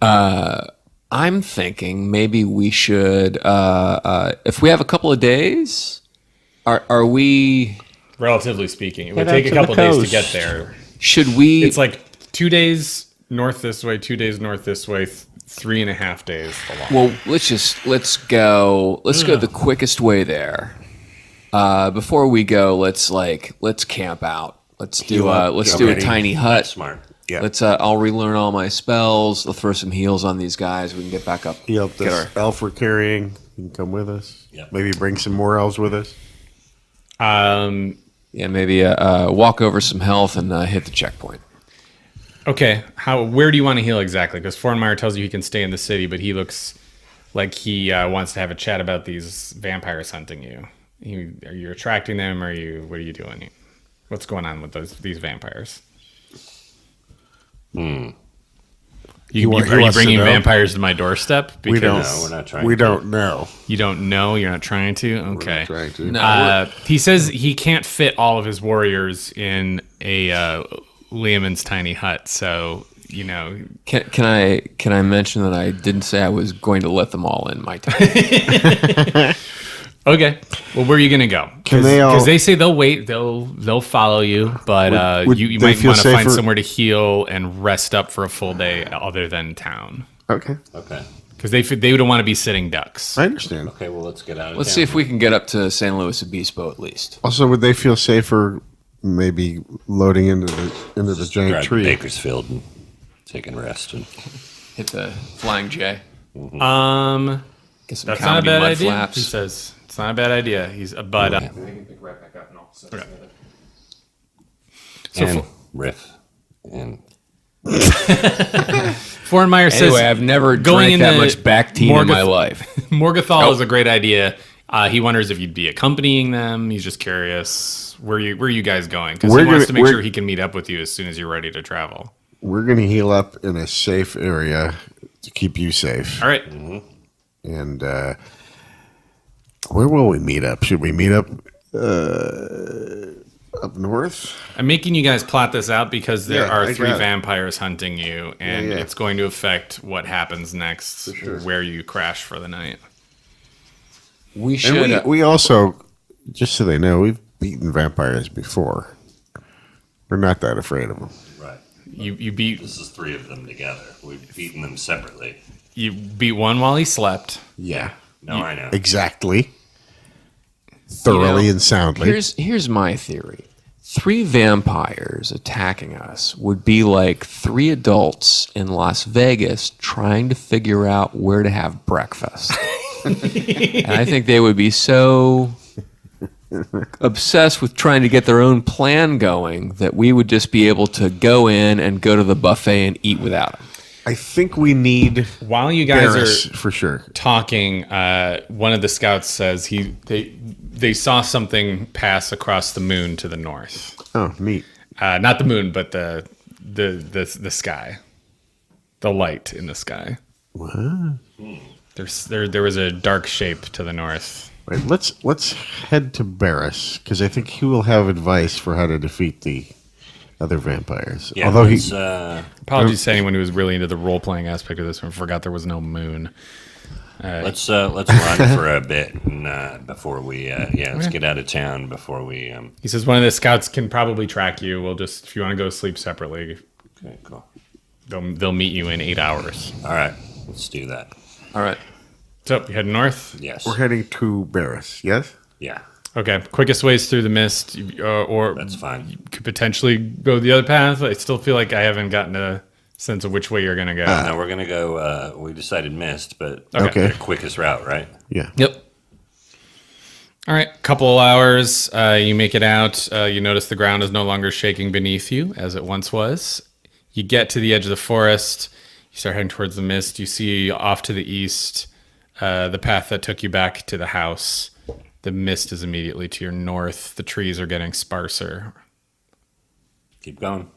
I'm thinking maybe we should, if we have a couple of days, are we... Relatively speaking, it would take a couple days to get there. Should we... It's like 2 days north this way, 2 days north this way, 3.5 days along. Well, let's go the quickest way there. Before we go, let's camp out. Let's do a tiny hut. That's smart. Yeah. I'll relearn all my spells. I'll throw some heals on these guys. We can get back up. Heal up this elf we're carrying. You can come with us. Yeah. Maybe bring some more elves with us. Yeah, maybe walk over some health and hit the checkpoint. Okay, where do you want to heal exactly? Because Forenmeyer tells you he can stay in the city, but he looks like he wants to have a chat about these vampires hunting you. Are you attracting them? What are you doing? What's going on with these vampires? Are you bringing vampires to my doorstep? Because No, we're not trying. We don't know. You don't know? You're not trying to? Okay. We're not trying to. No, He says he can't fit all of his warriors in a Liamon's tiny hut, so Can I mention that I didn't say I was going to let them all in my time? Okay. Well, where are you gonna go? Because they say they'll wait, they'll follow you, but you might want to find somewhere to heal and rest up for a full day other than town. Okay. Because they don't want to be sitting ducks. I understand. Okay, well, let's get out of Let's town. see if we can get up to San Luis Obispo at least. Also, would they feel safer maybe loading into the giant Drive to tree? Bakersfield and taking rest. And Hit the Flying J. That's Get some not a comedy bad mud idea. flaps. He says it's not a bad idea. But We can pick right back up and all set Okay. together. and riff. And Forenmeyer says Anyway, I've never going drank that much back tea in my life. Morgothal is a great idea. He wonders if you'd be accompanying them. He's just curious where you guys going, because he wants to make sure he can meet up with you as soon as you're ready to travel. We're going to heal up in a safe area to keep you safe. All right. And where will we meet up? Should we meet up up north? I'm making you guys plot this out because there Yeah, are I 3 got it. vampires hunting you, and Yeah. it's going to affect what happens next, where you crash for the night. We should. And we also, just so they know, we've beaten vampires before. We're not that afraid of them. Right. You beat This is 3 of them together. We've beaten them separately. one while he slept. Yeah, No, I know. exactly. Thoroughly and soundly. Here's my theory. 3 vampires attacking us would be like 3 adults in Las Vegas trying to figure out where to have breakfast. And I think they would be so obsessed with trying to get their own plan going that we would just be able to go in and go to the buffet and eat without them. I think we need While you guys Barris, are for sure. talking, one of the scouts says they saw something pass across the moon to the north. Oh, neat. Not the moon, but the sky, the light in the sky. What? There was a dark shape to the north. Right, let's head to Barris because I think he will have advice for how to defeat the other vampires. Yeah, Although let's, Apologies to anyone who was really into the role playing aspect of this and forgot there was no moon. let's run for a bit and, before we let's get out of town before we. He says one of the scouts can probably track you. We'll just if you want to go sleep separately, Okay, cool. they'll meet you in 8 hours. All right, let's do that. All right. So you head north. Yes. we're heading to Barris. Yes. Yeah, Okay, quickest ways through the mist, or that's fine. you could potentially go the other path. I still feel like I haven't gotten a sense of which way you're gonna go. No, we're gonna go. We decided mist, but Okay. the quickest route, right? Yeah. Yep. All right, couple of hours. You make it out. You notice the ground is no longer shaking beneath you as it once was. You get to the edge of the forest. You start heading towards the mist. You see off to the east the path that took you back to the house. The mist is immediately to your north. The trees are getting sparser. Keep going.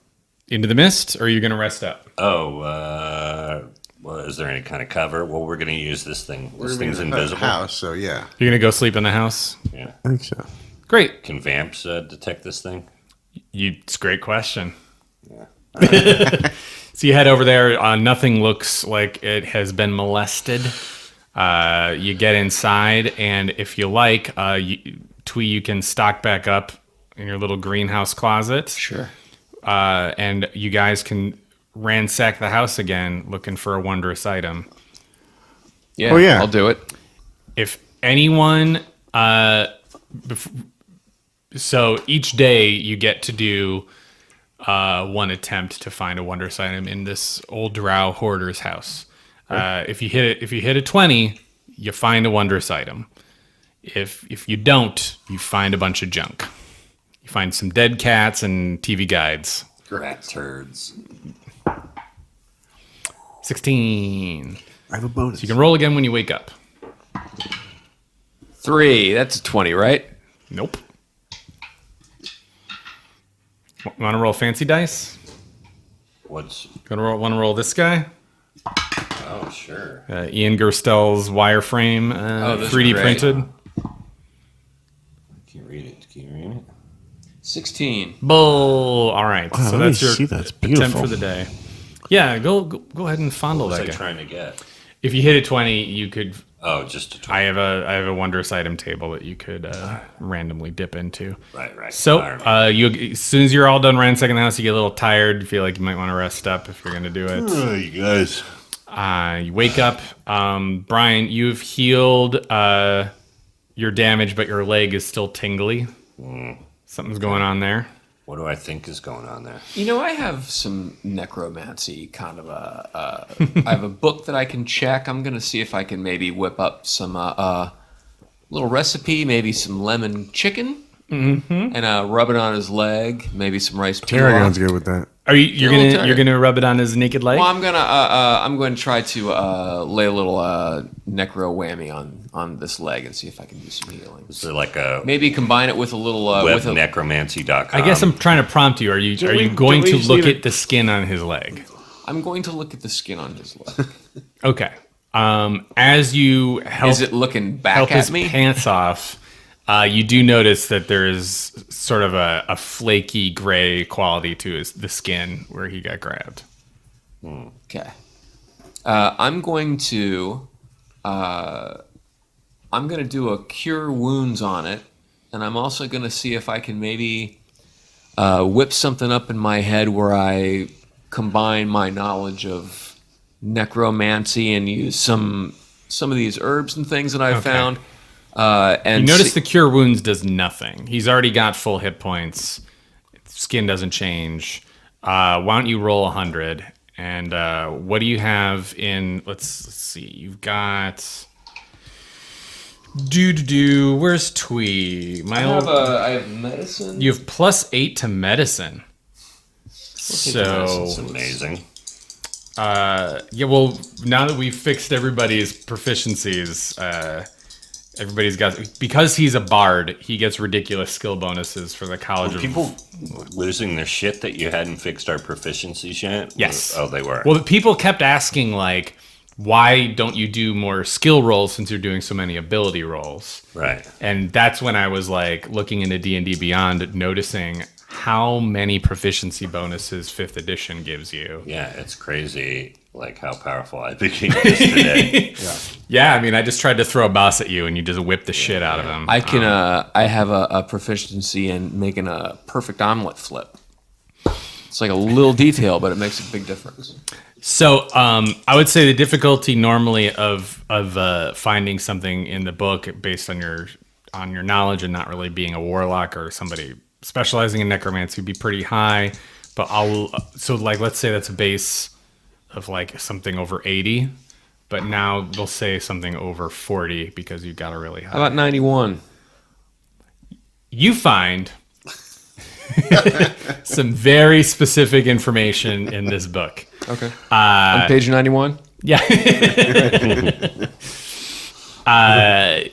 Into the mist, or are you going to rest up? Oh, well, is there any kind of cover? Well, we're gonna use this thing. This thing's invisible. House, so yeah, You're going to go sleep in the house? Yeah. I think so. Great. Can vamps detect this thing? It's a great question. Yeah. So you head over there. Nothing looks like it has been molested. You get inside, and if you like, Twee, you can stock back up in your little greenhouse closet. Sure. And you guys can ransack the house again looking for a wondrous item. Yeah. Oh, yeah. I'll do it. If anyone... so each day you get to do one attempt to find a wondrous item in this old drow hoarder's house. If you hit a 20, you find a wondrous item. If you don't, you find a bunch of junk. You find some dead cats and TV guides. Rat turds. 16. I have a bonus. You can roll again when you wake up. 3. That's a 20, right? Nope. Want to roll fancy dice? Want Want to roll this guy? Oh, sure. Ian Gerstel's wireframe, those are 3D great. printed. Can you read it? Can you read it? 16. Bull. All right. Wow, So let me that's your see, that's attempt beautiful. for the day. Yeah, go ahead and fondle What was that I guy. trying to get? If you hit a 20, you could. Oh, just a 20. I have a wondrous item table that you could randomly dip into. Right. So Fire me. you as soon as you're all done ransacking the house, you get a little tired. You feel like you might want to rest up if you're going to do it. Oh, you guys. You wake up. Brian, you've healed your damage, but your leg is still tingly. Something's going on there. What do I think is going on there? You know, I have some necromancy kind of I have a book that I can check. I'm going to see if I can maybe whip up some little recipe, maybe some lemon chicken, and rub it on his leg, maybe some rice Tarragon's pilaf. good with that. Are you're Yeah, gonna you're gonna rub it on his naked leg? Well, I'm going to try to lay a little necro whammy on this leg and see if I can do some healing. Is there like a Maybe combine it with a little with a, webnecromancy.com? I guess I'm trying to prompt you. Are you going we to just look need at the skin on his leg? I'm going to look at the skin on his leg. Okay. As you help, Is it looking back help at his me? pants off, you do notice that there is sort of a flaky gray quality to the skin where he got grabbed. Okay. I'm going to do a cure wounds on it, and I'm also going to see if I can maybe whip something up in my head where I combine my knowledge of necromancy and use some of these herbs and things that I've found. And You notice the cure wounds does nothing. He's already got full hit points. Skin doesn't change. Why don't you roll 100? And what do you have in? Let's see. You've got. Where's Twee? I have medicine. You have +8 to medicine. So It's amazing. yeah. Well, now that we've fixed everybody's proficiencies, everybody's got, because he's a bard, he gets ridiculous skill bonuses for the College of People losing their shit that you hadn't fixed our proficiencies yet? Yes. Oh, they were. Well, people kept asking, like, why don't you do more skill rolls since you're doing so many ability rolls? Right. And that's when I was, like, looking into D&D Beyond, noticing how many proficiency bonuses 5th edition gives you. Yeah, it's crazy, like, how powerful I became just today. Yeah, I mean, I just tried to throw a boss at you, and you just whipped the shit out of him. I can. I have a proficiency in making a perfect omelet flip. It's like a little detail, but it makes a big difference. So I would say the difficulty normally of finding something in the book based on your knowledge and not really being a warlock or somebody specializing in necromancy would be pretty high. But let's say that's a base of like something over 80, but now they'll say something over 40 because you've got a really high. How about 91? You find some very specific information in this book. Okay. On page 91? Yeah.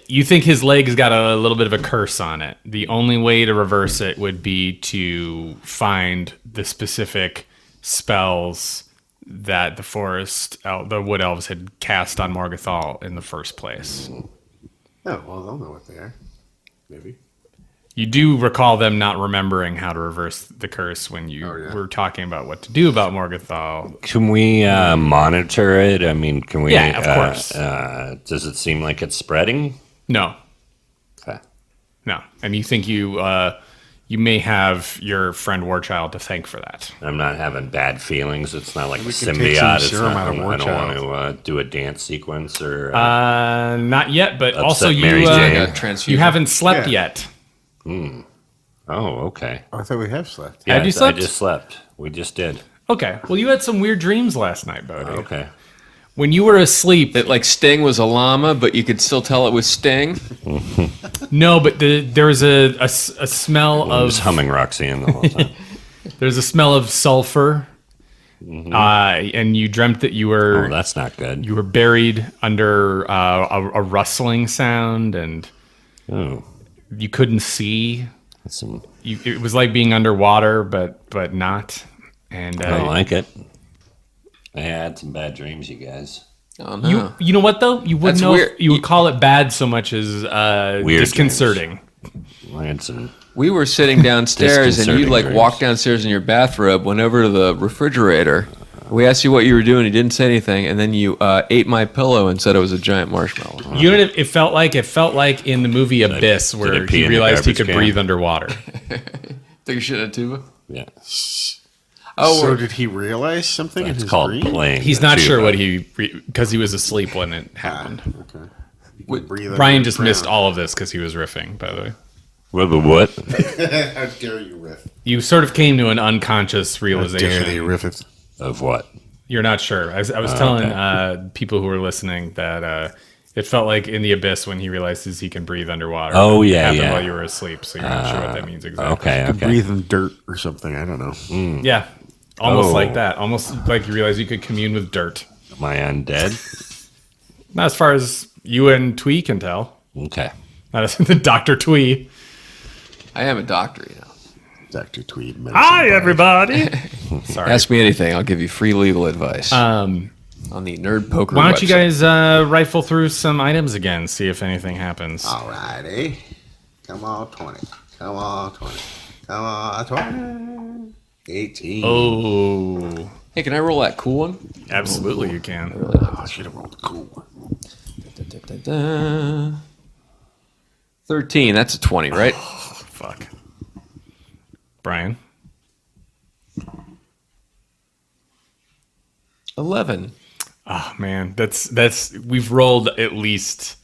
You think his leg's got a little bit of a curse on it. The only way to reverse it would be to find the specific spells that the wood elves had cast on Morgothal in the first place. Oh, well, they'll know what they are. Maybe. You do recall them not remembering how to reverse the curse when you were talking about what to do about Morgothal. Can we monitor it? I mean, can we? Yeah, of course. Does it seem like it's spreading? No. Okay. No. And you think you may have your friend Warchild to thank for that. I'm not having bad feelings. It's not like a We can take symbiote. some It's serum not, out of I don't Warchild. want to do a dance sequence or. Not yet, but Upset also Mary you Jane. you haven't slept Yeah. yet. Oh, okay. Oh, I thought we have slept. Have you slept? I just slept. We just did. Okay. Well, you had some weird dreams last night, Bodhi. Okay. When you were asleep, That like Sting was a llama, but you could still tell it was Sting. no, but there was a smell I was of humming Roxanne the whole time. there's a smell of sulfur, and you dreamt that you were Oh, that's not good. you were buried under a rustling sound, and Oh, you couldn't see. that's some. It was like being underwater, but not. And I don't like it. I had some bad dreams, you guys. Oh no. you know what though? You wouldn't That's know weird. if you would call it bad so much as Weird disconcerting. I had some. We were sitting downstairs, and you Disconcerting like dreams. walked downstairs in your bathrobe, went over to the refrigerator. We asked you what you were doing. You didn't say anything, and then you ate my pillow and said it was a giant marshmallow. You know what it felt like? It felt like in the movie Abyss, did where I pee he in a realized he garbage could can? breathe underwater. Took a shit in a tuba. Yeah. Oh, So we're- did he realize something in It's his called dream? playing. He's the not sure tuba. what because he was asleep when it happened. Okay. Wait, Breathe Brian under just the missed ground. all of this because he was riffing. By the way, Well, the what? How dare you riff? you sort of came to an unconscious How dare they realization. riff it? Of what? You're not sure. I was telling people who were listening that it felt like in the Abyss when he realizes he can breathe underwater. Oh, It yeah, happened yeah. while you were asleep, so you're not sure what that means exactly. Okay, okay. Breathe in dirt or something. I don't know. Yeah, almost Oh. like that. Almost like you realize you could commune with dirt. Am I undead? Not as far as you and Twee can tell. Okay. Not as the Dr. Twee. I am a doctor, you know. Dr. Tweed. Hi, everybody. Sorry. Ask me anything. I'll give you free legal advice. on the Nerd Poker Why don't website. you guys rifle through some items again, see if anything happens? Alrighty. Come on, 20. Come on, 20. Come on, 20. 18. Oh, Hey, can I roll that cool one? absolutely you can. Oh, I should have rolled the cool one. 13. That's a 20, right? Fuck. Brian? 11. Oh man, that's we've rolled at least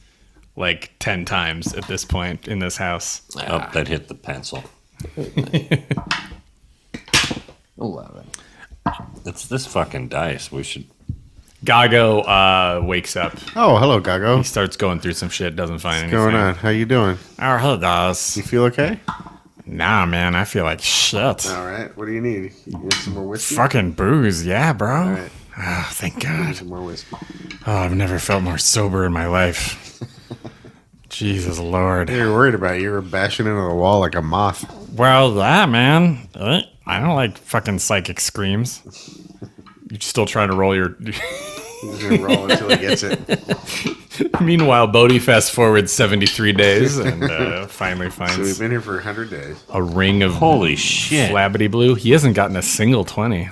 like 10 times at this point in this house. Oh, that hit the pencil. 11. It's this fucking dice. We should. Gago wakes up. Oh, hello, Gago. He starts going through some shit, doesn't find What's anything. going on? How you doing? Oh, hello, guys. You feel okay? Nah, man, I feel like shit. All right. What do you need? You need some more whiskey? Fucking booze, yeah, bro. All right. Oh, thank I need God. some more whiskey. Oh, I've never felt more sober in my life. Jesus Lord. You're worried about it. You were bashing into the wall like a moth. Well, yeah, man. I don't like fucking psychic screams. You still trying to roll your... He's going to roll until he gets it. Meanwhile, Bodhi fast forward 73 days and finally So we've finds been here for 100 days. a ring of Holy shit. Flabbity Blue. He hasn't gotten a single 20.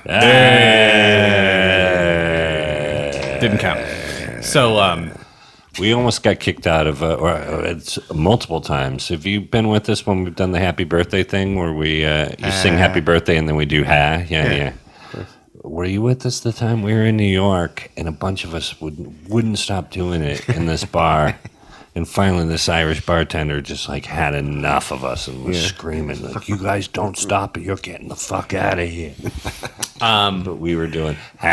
Didn't count. So, We almost got kicked out of, it's multiple times. Have you been with us when we've done the happy birthday thing where we, you sing happy birthday and then we do ha? Yeah. Were you with us the time we were in New York and a bunch of us wouldn't stop doing it in this bar? And finally this Irish bartender just like had enough of us and was screaming like, you guys don't stop it. You're getting the fuck out of here. But we were doing ha,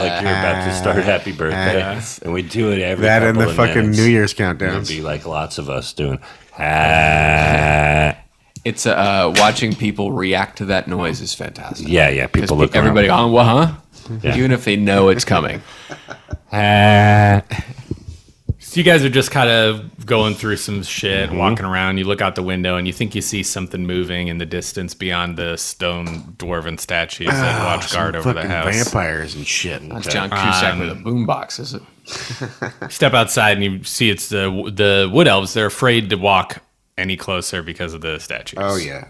like you're about to start happy birthday. And we do it every That and couple the of fucking minutes. New Year's There'd countdowns. be like lots of us doing ha. It's watching people react to that noise is fantastic. Yeah. People look around. Everybody on what, huh? Yeah. Even if they know it's coming. Ha. so you guys are just kind of going through some shit, walking around. You look out the window and you think you see something moving in the distance beyond the stone dwarven statues that watch guard over the Fucking house. vampires and shit. That's John Cusack with a boombox, is it? Step outside and you see it's the wood elves. They're afraid to walk any closer because of the statues. Oh, yeah.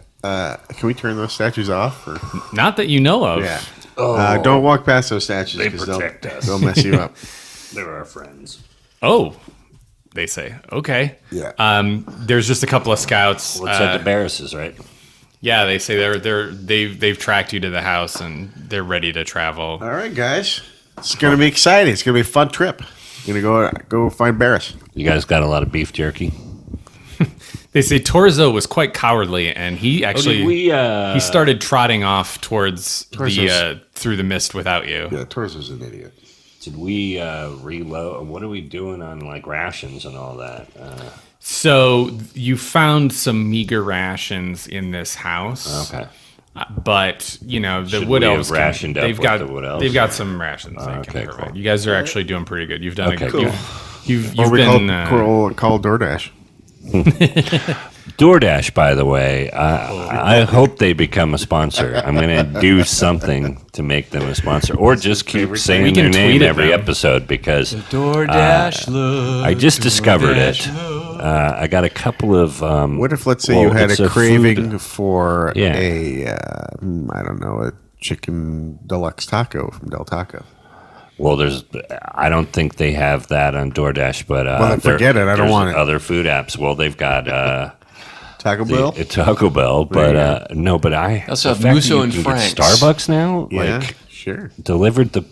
Can we turn those statues off? Or? Not that you know of. Yeah. Don't walk past those statues They because protect us. they'll mess you up. They're our friends. Oh, they say. Okay. Yeah. There's just a couple of scouts. What's at the Barris's, right? Yeah, they say they've tracked you to the house and they're ready to travel. All right, guys. It's going to be exciting. It's going to be a fun trip. Going to go find Barris. You guys got a lot of beef jerky? They say Torzo was quite cowardly, and he actually he started trotting off towards Torzo's- through the mist without you. Yeah, Torzo's an idiot. Did we reload? What are we doing on like rations and all that? So you found some meager rations in this house. Okay. But you know the Should wood we have elves. rationed up they've with got the wood elves? they've got some rations they Okay, can provide. cool. You guys are actually doing pretty good. You've done Okay, a good. You've Or we been call DoorDash. DoorDash, by the way, I hope they become a sponsor. I'm going to do something to make them a sponsor, or just keep saying We their can tweet name at every them. episode because DoorDash love. I just discovered it. I got a couple of. What if, let's say, you had it's a craving food- for Yeah. I don't know, a chicken deluxe taco from Del Taco? Well, I don't think they have that on DoorDash, but then forget it. I don't there's want it. Other food apps. Well, they've got Taco Bell? Taco Bell, but no, but I Also have the fact Musso that and you can get Frank's. Starbucks now, Yeah, like sure. delivered the.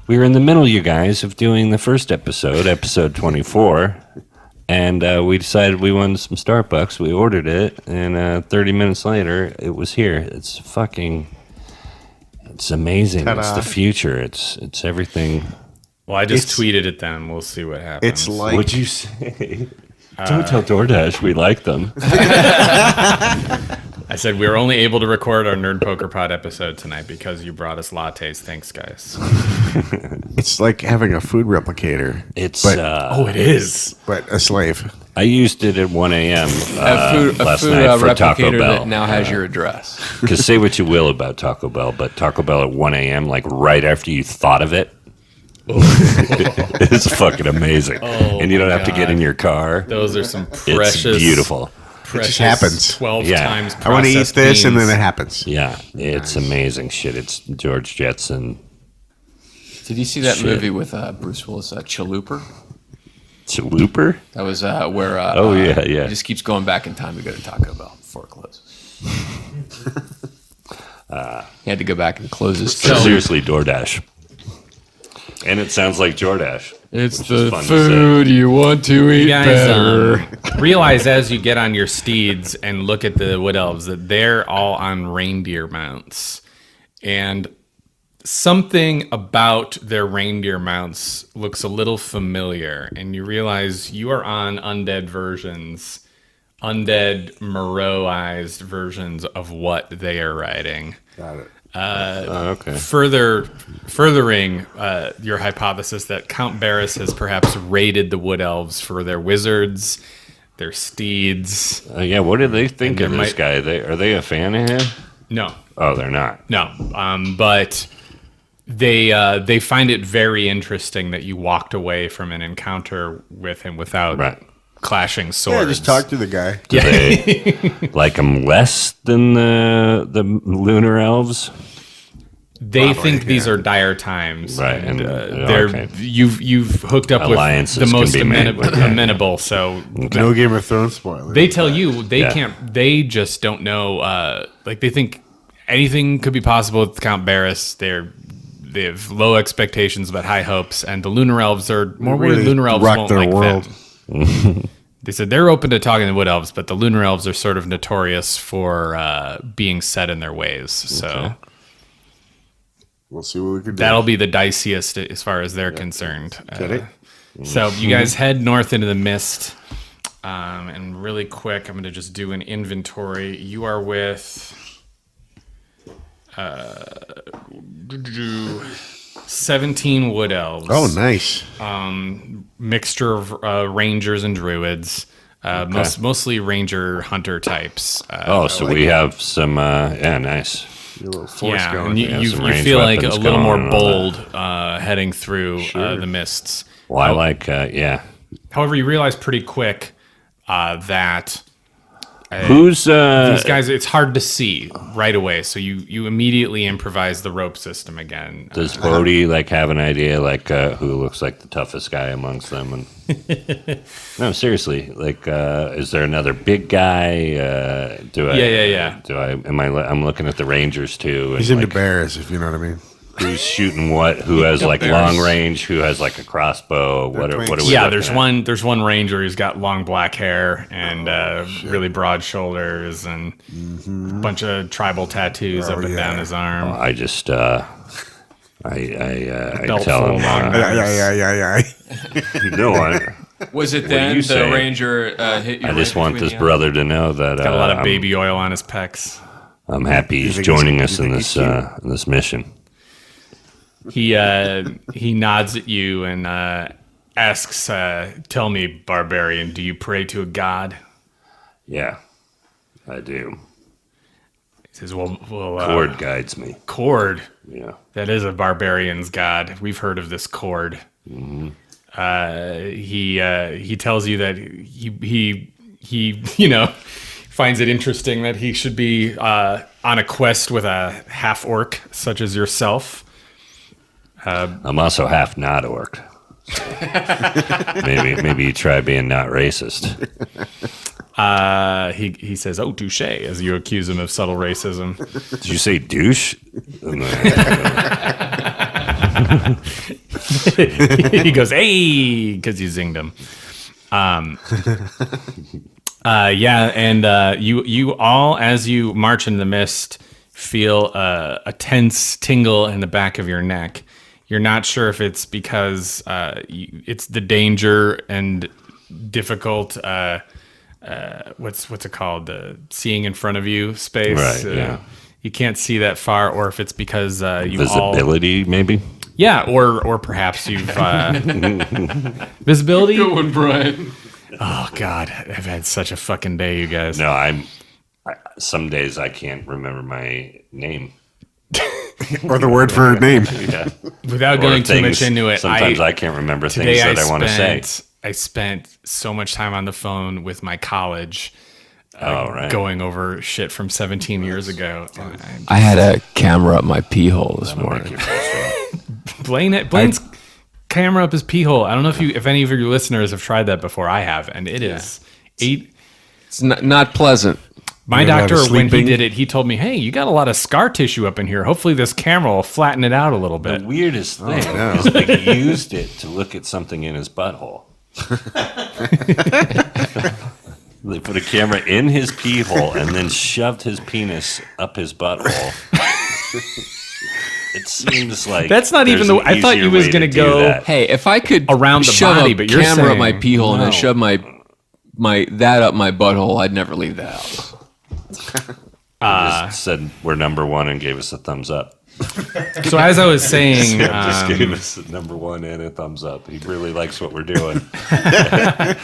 We were in the middle, you guys, of doing the first episode 24, and we decided we wanted some Starbucks. We ordered it, and 30 minutes later, it was here. It's fucking. It's amazing. Ta-da. It's the future. It's everything. Well, I just It's- tweeted at them. We'll see what happens. It's like What'd you say? Don't tell DoorDash we like them. I said we were only able to record our Nerd Poker Pod episode tonight because you brought us lattes. Thanks, guys. it's like having a food replicator, It's But- Oh, it is. but a slave. I used it at 1 a.m. last night for Taco replicator Bell. that now has your address. Because say what you will about Taco Bell, but Taco Bell at 1 a.m., like right after you thought of it, it's fucking amazing. And you don't have to get in your car. Those are some precious, It's beautiful. precious just happens. 12 Yeah. times I want to eat processed this, and beans. then it happens. Yeah, it's amazing shit. It's George Jetson. Did you see that Shit. movie with Bruce Willis, Chalupa? Chaluper? That was where. Yeah. He just keeps going back in time to go to Taco Bell before it closes. He had to go back and close his. Seriously, DoorDash. And it sounds like Jordash. It's which is the fun to food you want to eat You guys better. realize as you get on your steeds and look at the wood elves that they're all on reindeer mounts. And something about their reindeer mounts looks a little familiar. And you realize you are on undead versions, undead Moreau-ized versions of what they are riding. Got it. Okay. Furthering your hypothesis that Count Barris has perhaps raided the wood elves for their wizards, their steeds. Yeah, what do they think And of there this might- guy? Are they a fan of him? No, Oh, they're not. no. But they find it very interesting that you walked away from an encounter with him without Right. clashing swords. Yeah, just talk to the guy. Do they like him less than the lunar elves? They think these are dire times, Right, And and, they're okay. you've hooked up Alliances with the can most be made, amenable. So No Game of Thrones spoiler. they tell you they Yeah. can't. They just don't know. Like they think anything could be possible with Count Barris. They have low expectations but high hopes, and the lunar elves are more worried. Really Lunar elves rock won't their like world. them. They said they're open to talking to wood elves, but the lunar elves are sort of notorious for being set in their ways. So We'll see what we can do. that'll be the diciest as far as they're concerned. Get it? So you guys head north into the mist, and really quick, I'm going to just do an inventory. You are with 17 wood elves. Oh, nice. Mixture of rangers and druids. Mostly ranger hunter types. So we have some. Yeah, nice. Your little force Yeah, going. and Yeah, you some ranged feel like a weapons little more going and all bold heading through the mists. Well, I like. Yeah. However, you realize pretty quick that Who's these guys, it's hard to see right away. So you immediately improvise the rope system again. Does Bodhi like have an idea like who looks like the toughest guy amongst them? And no, seriously, like is there another big guy? Do I? Yeah. Do I? I'm looking at the Rangers too. And He's into like, bears, if you know what I mean. who's shooting what? Who has like long range? Who has like a crossbow? What are we? Yeah, looking there's at? there's one ranger who's got long black hair and really broad shoulders and a bunch of tribal tattoos up and down his arm. I just I belt tell full him. of long Yeah. No, I Was it do then you the say? ranger hit you? just right want between this the brother to know that Got a lot of baby oil on his pecs. I'm happy he's think joining he's- us you in think this he's in this mission. He nods at you and asks, "Tell me, barbarian, do you pray to a god?" Yeah, I do. He says, "Well, Cord guides me. Cord. Yeah. That is a barbarian's god. We've heard of this Cord." Mm-hmm. He tells you that he finds it interesting that he should be on a quest with a half orc such as yourself. I'm also half not orc. maybe you try being not racist. He says, "Oh, touche," as you accuse him of subtle racism. Did you say douche? He goes, "Hey," because you zinged him. You all, as you march in the mist, feel a tense tingle in the back of your neck. You're not sure if it's because it's the danger and difficult. What's it called? The seeing in front of you space. Right, yeah. You can't see that far, or if it's because you all Visibility, maybe. or perhaps you've visibility. Going, Brian. Oh God, I've had such a fucking day, you guys. No, some days I can't remember my name. Or the word for a name. Yeah. Without Or going too things- much into it, Sometimes I can't remember things today that I want to say. I spent so much time on the phone with my college, Right. going over shit from 17 years ago. And I had a camera up my pee hole this Make morning. you frustrated. Blaine's camera up his pee hole. I don't know if any of your listeners have tried that before. I have, and it is 8. It's not pleasant. My You're not doctor, when he sleeping? did it, he told me, "Hey, you got a lot of scar tissue up in here. Hopefully, this camera will flatten it out a little bit." The weirdest thing no. is they used it to look at something in his butthole. They put a camera in his pee hole and then shoved his penis up his butthole. It seems like That's not even there's the. an I thought easier you was way going to do go. that. Hey, if I could Around the shove body, a but you're camera up my saying- pee hole and then No. shove my that up my butthole, I'd never leave the house. Just said we're number one and gave us a thumbs up. So as I was saying, Just gave us a number one and a thumbs up. He really likes what we're doing.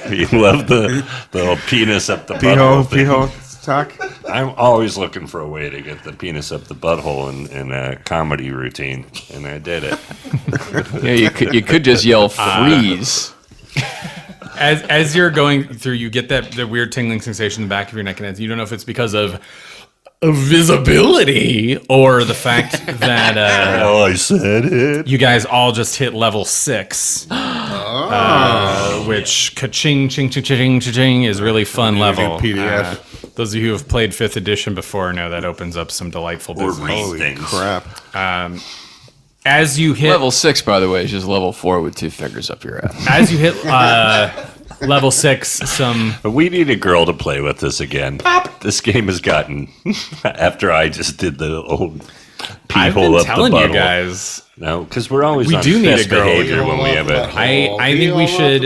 He loved the little penis up the butthole thing. Pee hole talk. I'm always looking for a way to get the penis up the butthole in a comedy routine, and I did it. Yeah, you could just yell freeze. as you're going through, you get the weird tingling sensation in the back of your neck and head. You don't know if it's because of visibility or the fact that Oh, I said it. you guys all just hit level 6, which ka-ching, ching, ching, ching, ching, ching is really fun level. PDF. Those of you who have played 5th edition before know that opens up some delightful Or business. read Holy things. crap. As you hit Level 6, by the way, is just level 4 with 2 fingers up your ass. as you hit level 6, some We need a girl to play with this again. This game has gotten after I just did the old pee I've hole been up telling the you butthole. guys. No, because we're always We on do need best a girl. behavior when we have a. I think we should,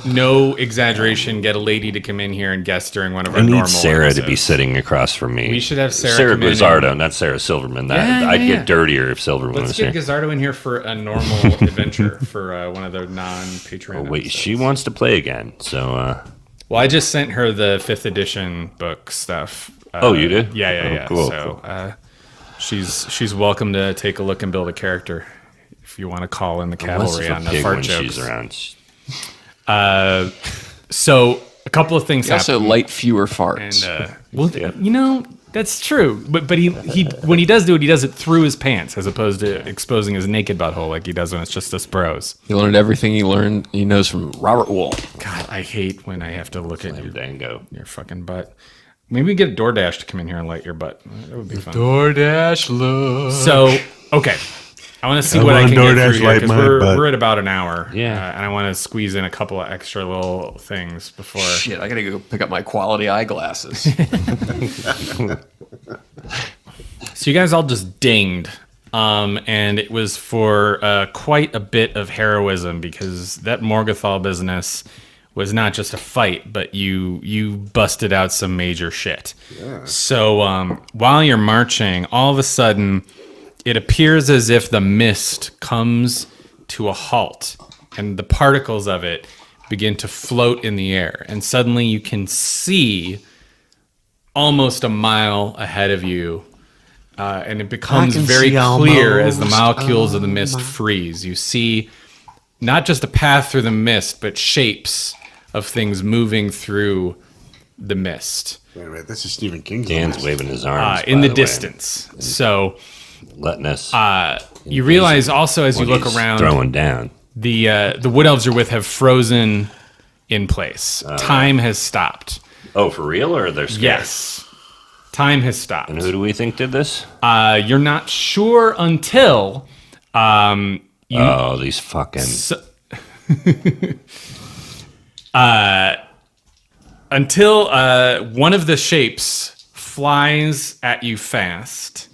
no exaggeration, get a lady to come in here and guest during one of our I need normal Sarah to be episodes. sitting across from me. We should have Sarah Sarah come in Guzzardo, and- not Sarah Silverman. Yeah, I'd yeah. get dirtier if Silverman Let's was get here. Gazzardo in here for a normal adventure for one of the non-Patreon Oh, wait, episodes. she wants to play again. So, Well, I just sent her the 5th edition book stuff. Oh, you did? Yeah, Oh, yeah. cool, So she's welcome to take a look and build a character if you want to call in the unless cavalry it's a on the pig fart when jokes. she's around. So a couple of things You also happen. light fewer farts. And well, you know, that's true. But he when he does do it, he does it through his pants as opposed to exposing his naked butthole like he does when it's just us bros. He learned everything he knows from Robert Wool. God, I hate when I have to look at Dango. your fucking butt. Maybe we get a DoorDash to come in here and light your butt. That would be fun. DoorDash love. So, okay. I want to see I what I want can get DoorDash through here light because my butt. we're at about an hour. Yeah. And I want to squeeze in a couple of extra little things before. Shit, I gotta go pick up my quality eyeglasses. So you guys all just dinged. And it was for quite a bit of heroism because that Morgothal business was not just a fight, but you busted out some major shit. Yeah. So while you're marching, all of a sudden, it appears as if the mist comes to a halt, and the particles of it begin to float in the air. And suddenly you can see almost a mile ahead of you, and it becomes very clear as the molecules of the mist freeze. You see not just a path through the mist, but shapes of things moving through the mist Wait a minute, this is Stephen King's. Dan's list. waving his arms in by the way, distance. So letting us. you realize also as you what look he's around, throwing down. the wood elves you're with have frozen in place. Time has stopped. Oh, for real, or they're scared? Yes, time has stopped. And who do we think did this? You're not sure until Oh, these fucking. until one of the shapes flies at you fast.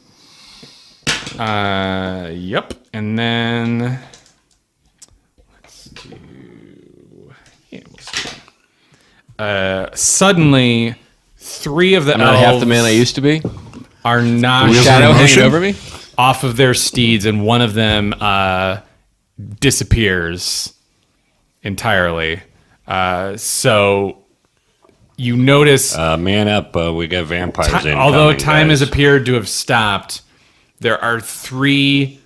Yep, and then let's do. Suddenly, 3 of the I'm not elves half the man I used to be. are knocked Shadow hanging over me. off of their steeds, and one of them disappears entirely. So you notice, Man up, we got vampires incoming, although time guys. has appeared to have stopped, there are 3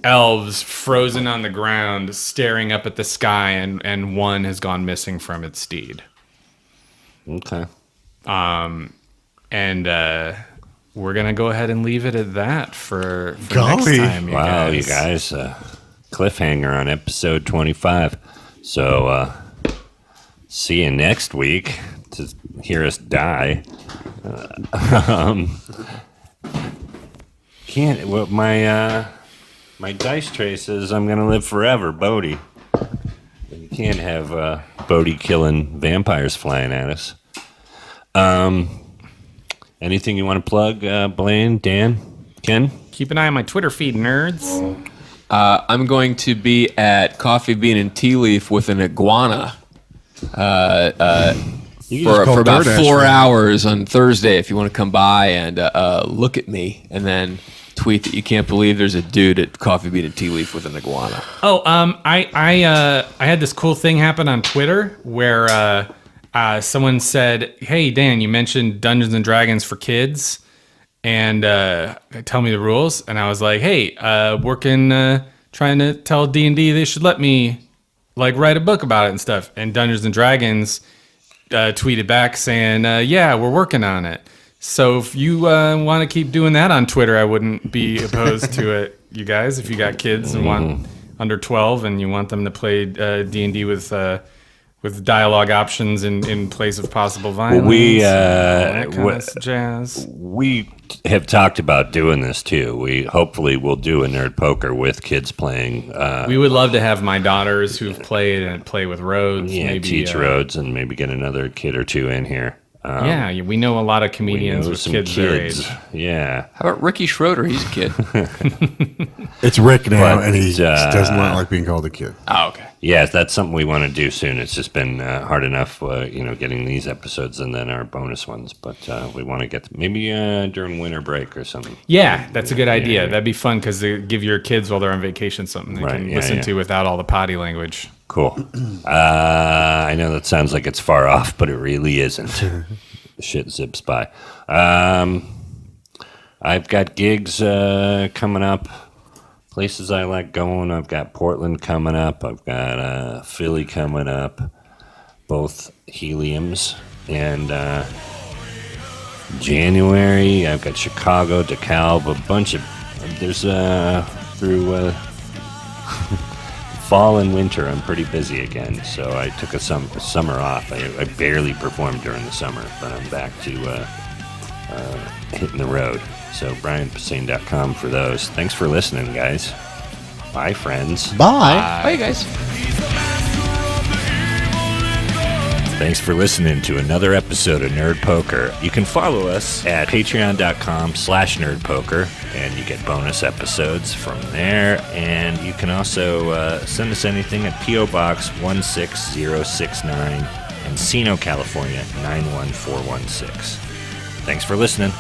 elves frozen on the ground staring up at the sky, and one has gone missing from its steed. Okay. And we're going to go ahead and leave it at that for next Golly. time, you Wow, guys. you guys, cliffhanger on episode 25. So, see you next week to hear us die. Can't. Well, my dice tray says I'm gonna live forever, Bodhi. You can't have Bodhi killing vampires flying at us. Anything you want to plug, Blaine, Dan, Ken? Keep an eye on my Twitter feed, nerds. I'm going to be at Coffee Bean and Tea Leaf with an iguana for about 4 hours on Thursday. If you want to come by and look at me, and then tweet that you can't believe there's a dude at Coffee Bean and Tea Leaf with an iguana. Oh, I had this cool thing happen on Twitter where someone said, "Hey Dan, you mentioned Dungeons and Dragons for kids, and tell me the rules." And I was like, "Hey, working trying to tell D&D they should let me like write a book about it and stuff." And Dungeons and Dragons tweeted back saying, "Yeah, we're working on it." So if you want to keep doing that on Twitter, I wouldn't be opposed to it, you guys. If you got kids and want under 12 and you want them to play D&D with dialogue options in place of possible violence, that kind of jazz. We have talked about doing this too. We hopefully will do a nerd poker with kids playing. We would love to have my daughters who've played and play with Rhodes. Yeah, maybe, teach Rhodes and maybe get another kid or two in here. Yeah, we know a lot of We comedians know with some kids their age. Yeah. How about Ricky Schroeder? He's a kid. It's Rick now, But, and he does not like being called a kid. Oh, okay. Yeah, that's something we want to do soon. It's just been hard enough, getting these episodes and then our bonus ones. But we want to get maybe during winter break or something. Yeah, that's a good idea. Yeah. That'd be fun because they give your kids while they're on vacation something they Right, can yeah, listen yeah. to without all the potty language. Cool. I know that sounds like it's far off, but it really isn't. Shit zips by. I've got gigs coming up. Places I like going. I've got Portland coming up. I've got Philly coming up. Both heliums. And January, I've got Chicago, DeKalb, a bunch of... There's through fall and winter, I'm pretty busy again. So I took a summer off. I barely performed during the summer, but I'm back to hitting the road. So brianposehn.com for those. Thanks for listening, guys. Bye, friends. Bye. Bye, guys. Thanks for listening to another episode of Nerd Poker. You can follow us at patreon.com/nerdpoker, and you get bonus episodes from there. And you can also send us anything at P.O. Box 16069, Encino, California 91416. Thanks for listening.